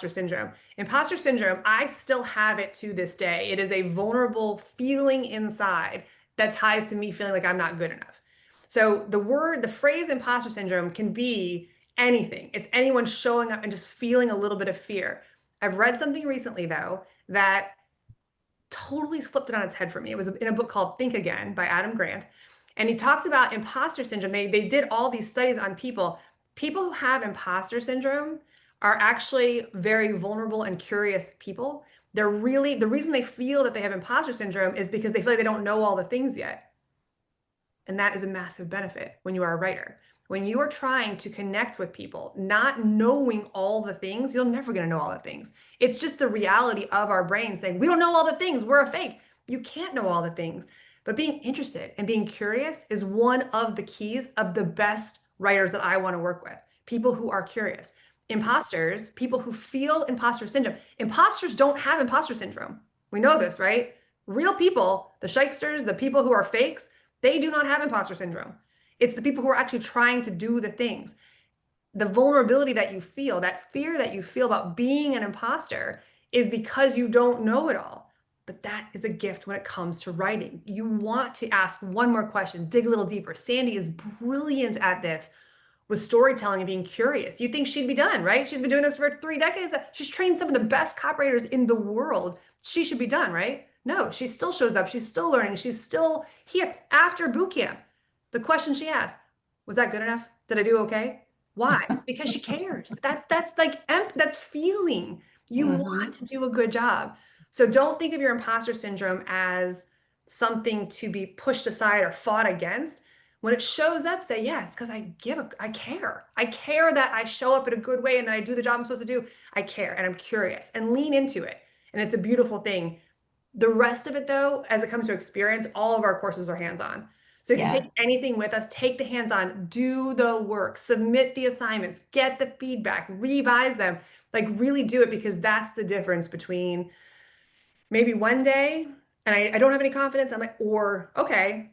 syndrome. Imposter syndrome, I still have it to this day. It is a vulnerable feeling inside that ties to me feeling like I'm not good enough. So the phrase imposter syndrome can be anything. It's anyone showing up and just feeling a little bit of fear. I've read something recently though that totally flipped it on its head for me. It was in a book called Think Again by Adam Grant. And he talked about imposter syndrome. They did all these studies on people. People who have imposter syndrome are actually very vulnerable and curious people. They're really, the reason they feel that they have imposter syndrome is because they feel like they don't know all the things yet. And that is a massive benefit when you are a writer. When you are trying to connect with people, not knowing all the things, you're never going to know all the things. It's just the reality of our brain saying, we don't know all the things, we're a fake. You can't know all the things. But being interested and being curious is one of the keys of the best writers that I want to work with. People who are curious. Imposters, people who feel imposter syndrome. Imposters don't have imposter syndrome. We know this, right? Real people, the shysters, the people who are fakes, they do not have imposter syndrome. It's the people who are actually trying to do the things. The vulnerability that you feel, that fear that you feel about being an imposter is because you don't know it all. But that is a gift when it comes to writing. You want to ask one more question, dig a little deeper. Sandy is brilliant at this with storytelling and being curious. You think she'd be done, right? She's been doing this for 3 decades. She's trained some of the best copywriters in the world. She should be done, right? No, she still shows up. She's still learning. She's still here after boot camp. The question she asked, was that good enough? Did I do okay? Why? Because she cares. That's like that's feeling. You want to do a good job. So don't think of your imposter syndrome as something to be pushed aside or fought against. When it shows up, say, yeah, it's because I care. I care that I show up in a good way and that I do the job I'm supposed to do. I care and I'm curious and lean into it. And it's a beautiful thing. The rest of it, though, as it comes to experience, all of our courses are hands-on. So if you Yeah. take anything with us, take the hands-on, do the work, submit the assignments, get the feedback, revise them, like really do it, because that's the difference between maybe one day and I don't have any confidence. I'm like, or okay,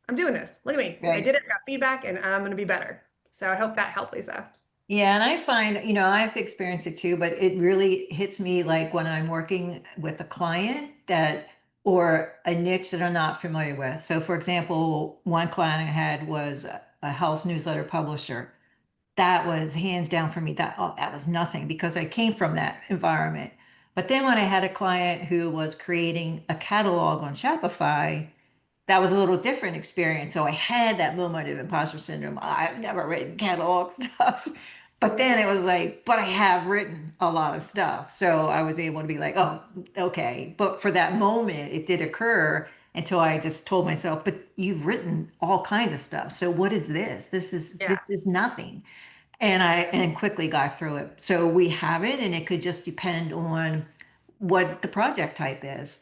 I'm doing this. Look at me. I Right. did it, got feedback, and I'm going to be better. So I hope that helped, Lisa. Yeah, and I find, I've experienced it too, but it really hits me like when I'm working with a client that, or a niche that I'm not familiar with. So, for example, one client I had was a health newsletter publisher. That was hands down for me. That was nothing because I came from that environment. But then when I had a client who was creating a catalog on Shopify, that was a little different experience. So I had that moment of imposter syndrome. I've never written catalog stuff. But then it was like, but I have written a lot of stuff. So I was able to be like, oh, okay. But for that moment, it did occur until I just told myself, but you've written all kinds of stuff. So what is this? Yeah. This is nothing. And quickly got through it. So we have it, and it could just depend on what the project type is.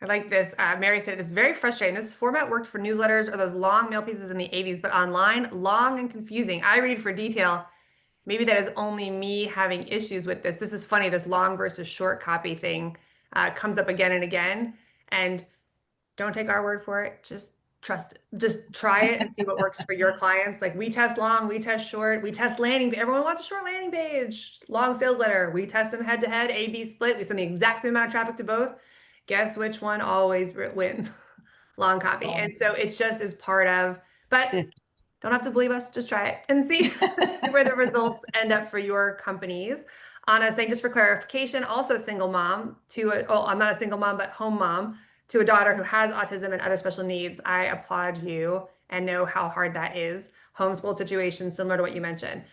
I like this. Mary said it's very frustrating. This format worked for newsletters or those long mail pieces in the 80s, but online, long and confusing. I read for detail. Maybe that is only me having issues with this. This is funny. This long versus short copy thing comes up again and again. And don't take our word for it. Just trust it. Just try it and see what works for your clients. Like we test long, we test short, we test landing. Everyone wants a short landing page, long sales letter. We test them head to head, A/B split. We send the exact same amount of traffic to both. Guess which one always wins? Long copy. And so it just is part of, but don't have to believe us. Just try it and see where the results end up for your companies. Anna saying, just for clarification, also single mom to I'm not a single mom, but home mom to a daughter who has autism and other special needs. I applaud you and know how hard that is. Homeschool situation, similar to what you mentioned.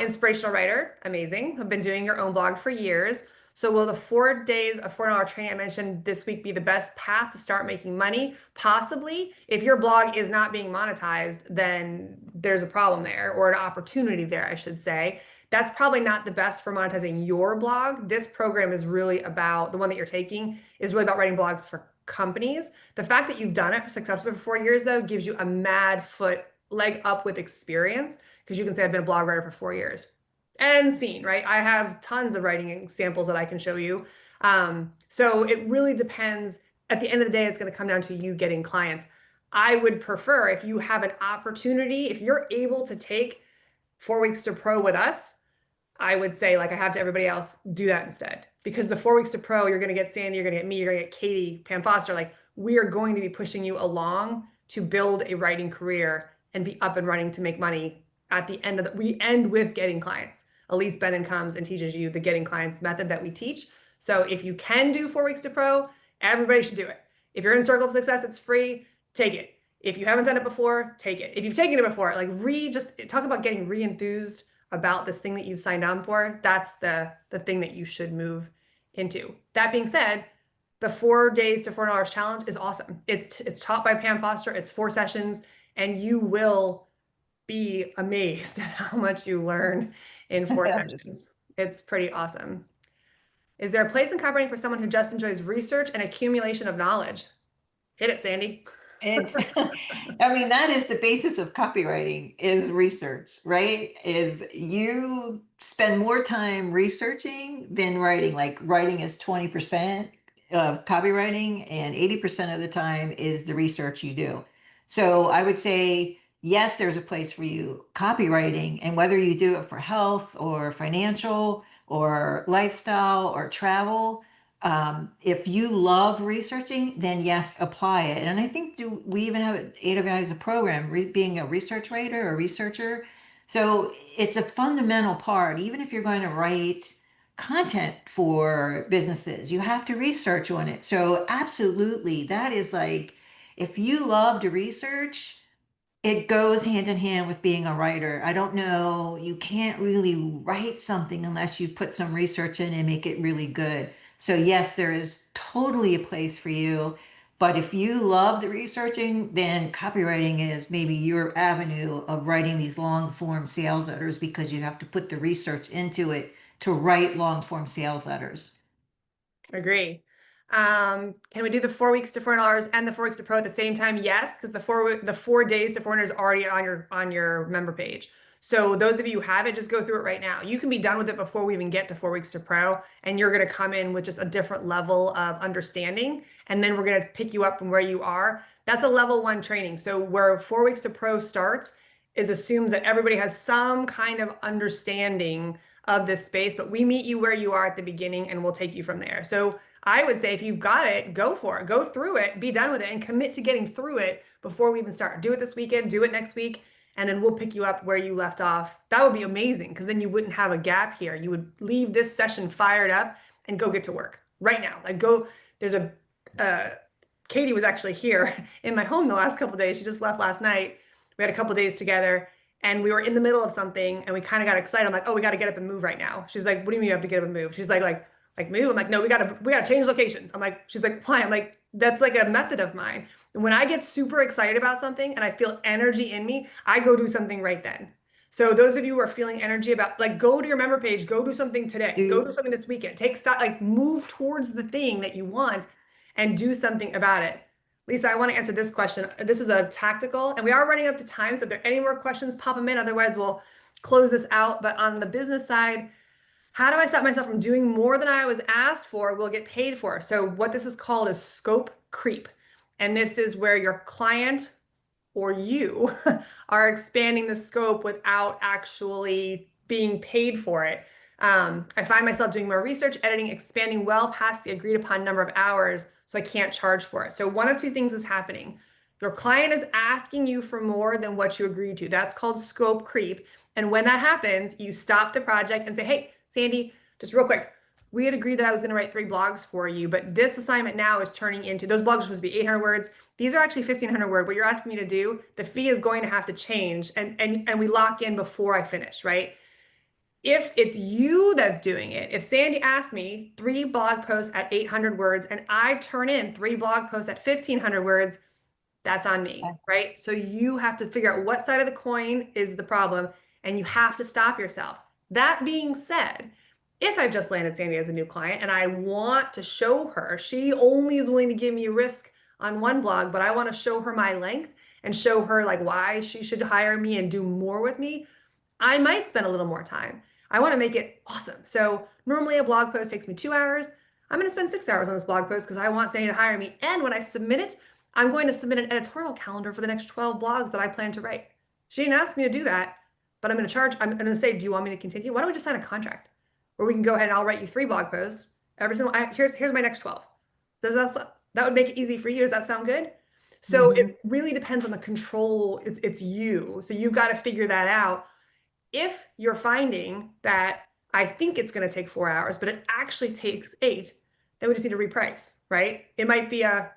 Inspirational writer, amazing. Have been doing your own blog for years. So will the 4 days of 4-hour training I mentioned this week be the best path to start making money? Possibly. If your blog is not being monetized, then there's a problem there, or an opportunity there, I should say. That's probably not the best for monetizing your blog. This program is really about, the one that you're taking is really about writing blogs for companies. The fact that you've done it successfully for 4 years, though, gives you a mad foot leg up with experience, because you can say I've been a blog writer for 4 years and seen, right? I have tons of writing examples that I can show you. So it really depends. At the end of the day, it's going to come down to you getting clients. I would prefer, if you have an opportunity, if you're able to take 4 weeks to pro with us, I would say, like I have to everybody else, do that instead. Because the 4 weeks to pro, you're going to get Sandy, you're going to get me, you're going to get Katie, Pam Foster. Like, we are going to be pushing you along to build a writing career and be up and running to make money at the end of we end with getting clients. Elise Bennon comes and teaches you the getting clients method that we teach. So if you can do 4 weeks to pro, everybody should do it. If you're in Circle of Success, it's free, take it. If you haven't done it before, take it. If you've taken it before, like just talk about getting re-enthused about this thing that you've signed on for. That's the thing that you should move into. That being said, the 4 days to $4 challenge is awesome. It's taught by Pam Foster. It's 4 sessions, and you will be amazed at how much you learn in 4 sessions. It's pretty awesome. Is there a place in copywriting for someone who just enjoys research and accumulation of knowledge? Hit it, Sandy. It's, I mean, that is the basis of copywriting, is research, right? Is you spend more time researching than writing. Like, writing is 20% of copywriting, and 80% of the time is the research you do. So I would say, yes, there's a place for you copywriting, and whether you do it for health or financial or lifestyle or travel, if you love researching, then yes, apply it. And I think we even have AWI as a program, being a research writer or researcher. So it's a fundamental part. Even if you're going to write content for businesses, you have to research on it. So absolutely, that is like, if you love to research, it goes hand in hand with being a writer. I don't know, you can't really write something unless you put some research in and make it really good. So yes, there is totally a place for you. But if you love the researching, then copywriting is maybe your avenue of writing these long form sales letters, because you have to put the research into it to write long form sales letters. Agree. Can we do the 4 weeks to $400 and the 4 weeks to pro at the same time? Yes, because the 4 days to $400 is already on your member page. So those of you who have it, just go through it right now. You can be done with it before we even get to 4 weeks to pro, and you're going to come in with just a different level of understanding. And then we're going to pick you up from where you are. That's a level 1 training. So where 4 weeks to pro starts assumes that everybody has some kind of understanding of this space, but we meet you where you are at the beginning, and we'll take you from there. So I would say, if you've got it, go for it, go through it, be done with it, and commit to getting through it before we even start. Do it this weekend, do it next week, and then we'll pick you up where you left off. That would be amazing, because then you wouldn't have a gap here. You would leave this session fired up and go get to work right now. Like, go, there's Katie was actually here in my home the last couple of days. She just left last night. We had a couple of days together, and we were in the middle of something, and we kind of got excited. I'm like, oh, we got to get up and move right now. She's like, what do you mean you have to get up and move? She's like move? I'm like, no, we gotta change locations. I'm like, she's like, why? I'm like, that's like a method of mine. And when I get super excited about something and I feel energy in me, I go do something right then. So those of you who are feeling energy about, like, go to your member page, go do something today, go do something this weekend, take stock, like, move towards the thing that you want and do something about it. Lisa, I want to answer this question. This is a tactical, and we are running up to time. So if there are any more questions, pop them in. Otherwise, we'll close this out. But on the business side, how do I stop myself from doing more than I was asked for, will get paid for? So what this is called is scope creep. And this is where your client or you are expanding the scope without actually being paid for it. I find myself doing more research, editing, expanding well past the agreed upon number of hours, so I can't charge for it. So one of two things is happening. Your client is asking you for more than what you agreed to. That's called scope creep. And when that happens, you stop the project and say, hey, Sandy, just real quick, we had agreed that I was going to write 3 blogs for you, but this assignment now is turning into, those blogs are supposed to be 800 words. These are actually 1,500 words. What you're asking me to do, the fee is going to have to change, and we lock in before I finish, right? If it's you that's doing it, if Sandy asks me 3 blog posts at 800 words and I turn in 3 blog posts at 1,500 words, that's on me, right? So you have to figure out what side of the coin is the problem, and you have to stop yourself. That being said, if I've just landed Sandy as a new client and I want to show her, she only is willing to give me a risk on one blog, but I want to show her my length and show her like why she should hire me and do more with me, I might spend a little more time. I want to make it awesome. So normally a blog post takes me 2 hours. I'm going to spend 6 hours on this blog post because I want Sandy to hire me. And when I submit it, I'm going to submit an editorial calendar for the next 12 blogs that I plan to write. She didn't ask me to do that, but I'm going to charge. I'm going to say, do you want me to continue? Why don't we just sign a contract where we can go ahead and I'll write you 3 blog posts every single. Here's my next 12. That would make it easy for you? Does that sound good? So it really depends on the control. It's you. So you've got to figure that out. If you're finding that I think it's going to take 4 hours, but it actually takes 8, then we just need to reprice, right? It might be a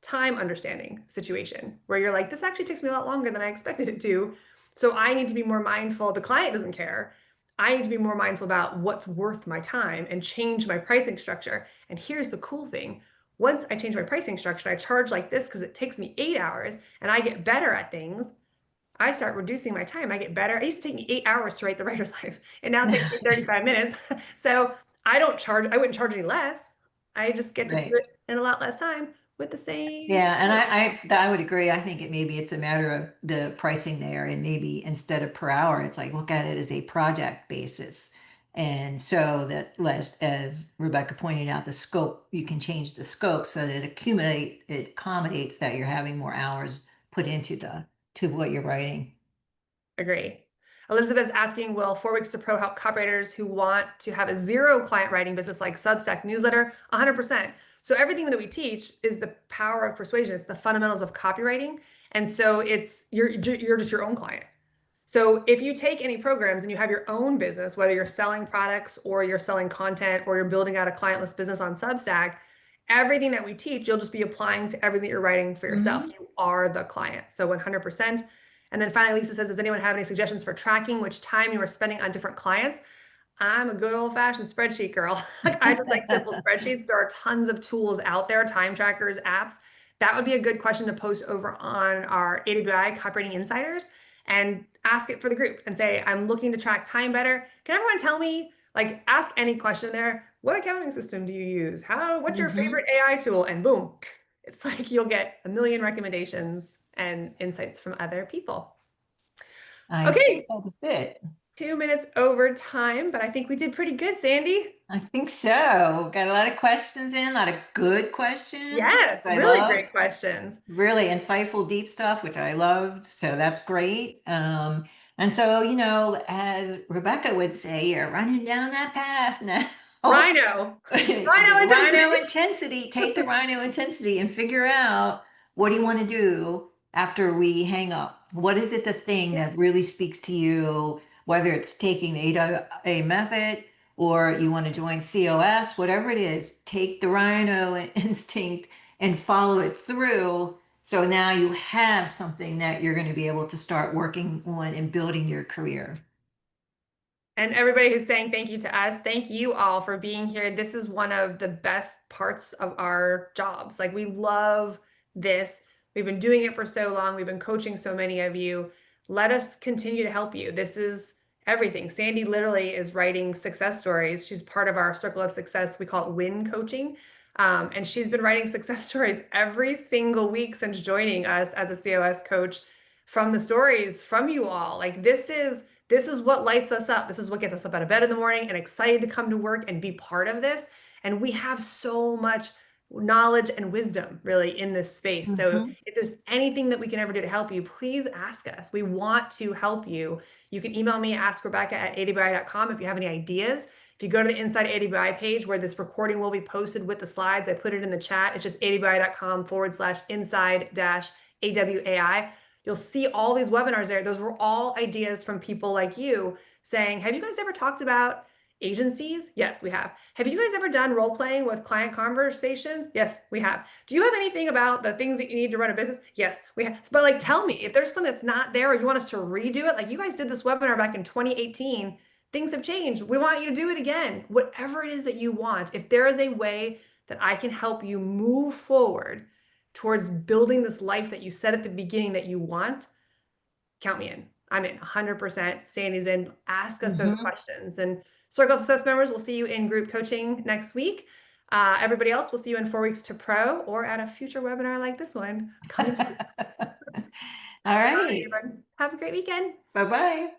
time understanding situation where you're like, this actually takes me a lot longer than I expected it to. So I need to be more mindful. The client doesn't care. I need to be more mindful about what's worth my time and change my pricing structure. And here's the cool thing. Once I change my pricing structure, I charge like this because it takes me 8 hours and I get better at things. I start reducing my time. I get better. It used to take me 8 hours to write the writer's life. It now takes me 35 minutes. So I wouldn't charge any less. I just get to do Right. it in a lot less time with the same. Yeah, and I would agree. I think maybe it's a matter of the pricing there, and maybe instead of per hour, it's like look at it as a project basis. And so that as Rebecca pointed out, the scope, you can change the scope so that it accommodates that you're having more hours put into to what you're writing. Agree. Elizabeth's asking, will 4 Weeks to Pro help copywriters who want to have a zero client writing business like Substack newsletter? 100%. So everything that we teach is the power of persuasion. It's the fundamentals of copywriting. And so you're just your own client. So if you take any programs and you have your own business, whether you're selling products or you're selling content or you're building out a client list business on Substack, everything that we teach, you'll just be applying to everything that you're writing for yourself. You are the client. So 100%. And then finally, Lisa says, does anyone have any suggestions for tracking which time you are spending on different clients? I'm a good old-fashioned spreadsheet girl. I just like simple spreadsheets. There are tons of tools out there, time trackers, apps. That would be a good question to post over on our AWI Copywriting Insiders and ask it for the group and say, I'm looking to track time better. Can everyone tell me, like, ask any question there. What accounting system do you use? What's your favorite AI tool? And boom, it's like you'll get a million recommendations and insights from other people. I think Okay, that was it. 2 minutes over time, but I think we did pretty good, Sandy. I think so. Got a lot of questions in, a lot of good questions. Yes, I really love. great questions. Really insightful, deep stuff, which I loved. So that's great. And so, as Rebecca would say, you're running down that path now. Rhino. Rhino Rhino intensity. intensity. Take the rhino intensity and figure out what do you want to do after we hang up? What is it the thing that really speaks to you, whether it's taking the A method or you want to join COS, whatever it is, take the rhino instinct and follow it through. So now you have something that you're going to be able to start working on and building your career. And everybody who's saying thank you to us, thank you all for being here. This is one of the best parts of our jobs. Like, we love this. We've been doing it for so long. We've been coaching so many of you. Let us continue to help you. This is everything. Sandy literally is writing success stories. She's part of our circle of success. We call it Win Coaching. And she's been writing success stories every single week since joining us as a COS coach, from the stories from you all. Like, this is what lights us up. This is what gets us up out of bed in the morning and excited to come to work and be part of this. And we have so much knowledge and wisdom really in this space. So if there's anything that we can ever do to help you, please ask us. We want to help you. You can email me, askrebecca@awi.com if you have any ideas. If you go to the Inside AWI page where this recording will be posted with the slides, I put it in the chat. It's just awi.com/inside-AWAI. You'll see all these webinars there. Those were all ideas from people like you saying, have you guys ever talked about agencies? Yes, we have. Have you guys ever done role playing with client conversations? Yes, we have. Do you have anything about the things that you need to run a business? Yes, we have. But like, tell me if there's something that's not there or you want us to redo it. Like, you guys did this webinar back in 2018. Things have changed. We want you to do it again. Whatever it is that you want. If there is a way that I can help you move forward towards building this life that you said at the beginning that you want, count me in. I'm in 100%. Sandy's in. Ask us those questions. And Circle of Success members, we'll see you in group coaching next week. Everybody else, we'll see you in 4 Weeks to Pro or at a future webinar like this one coming to you. All All right, right. everyone. Have a great weekend. Bye-bye.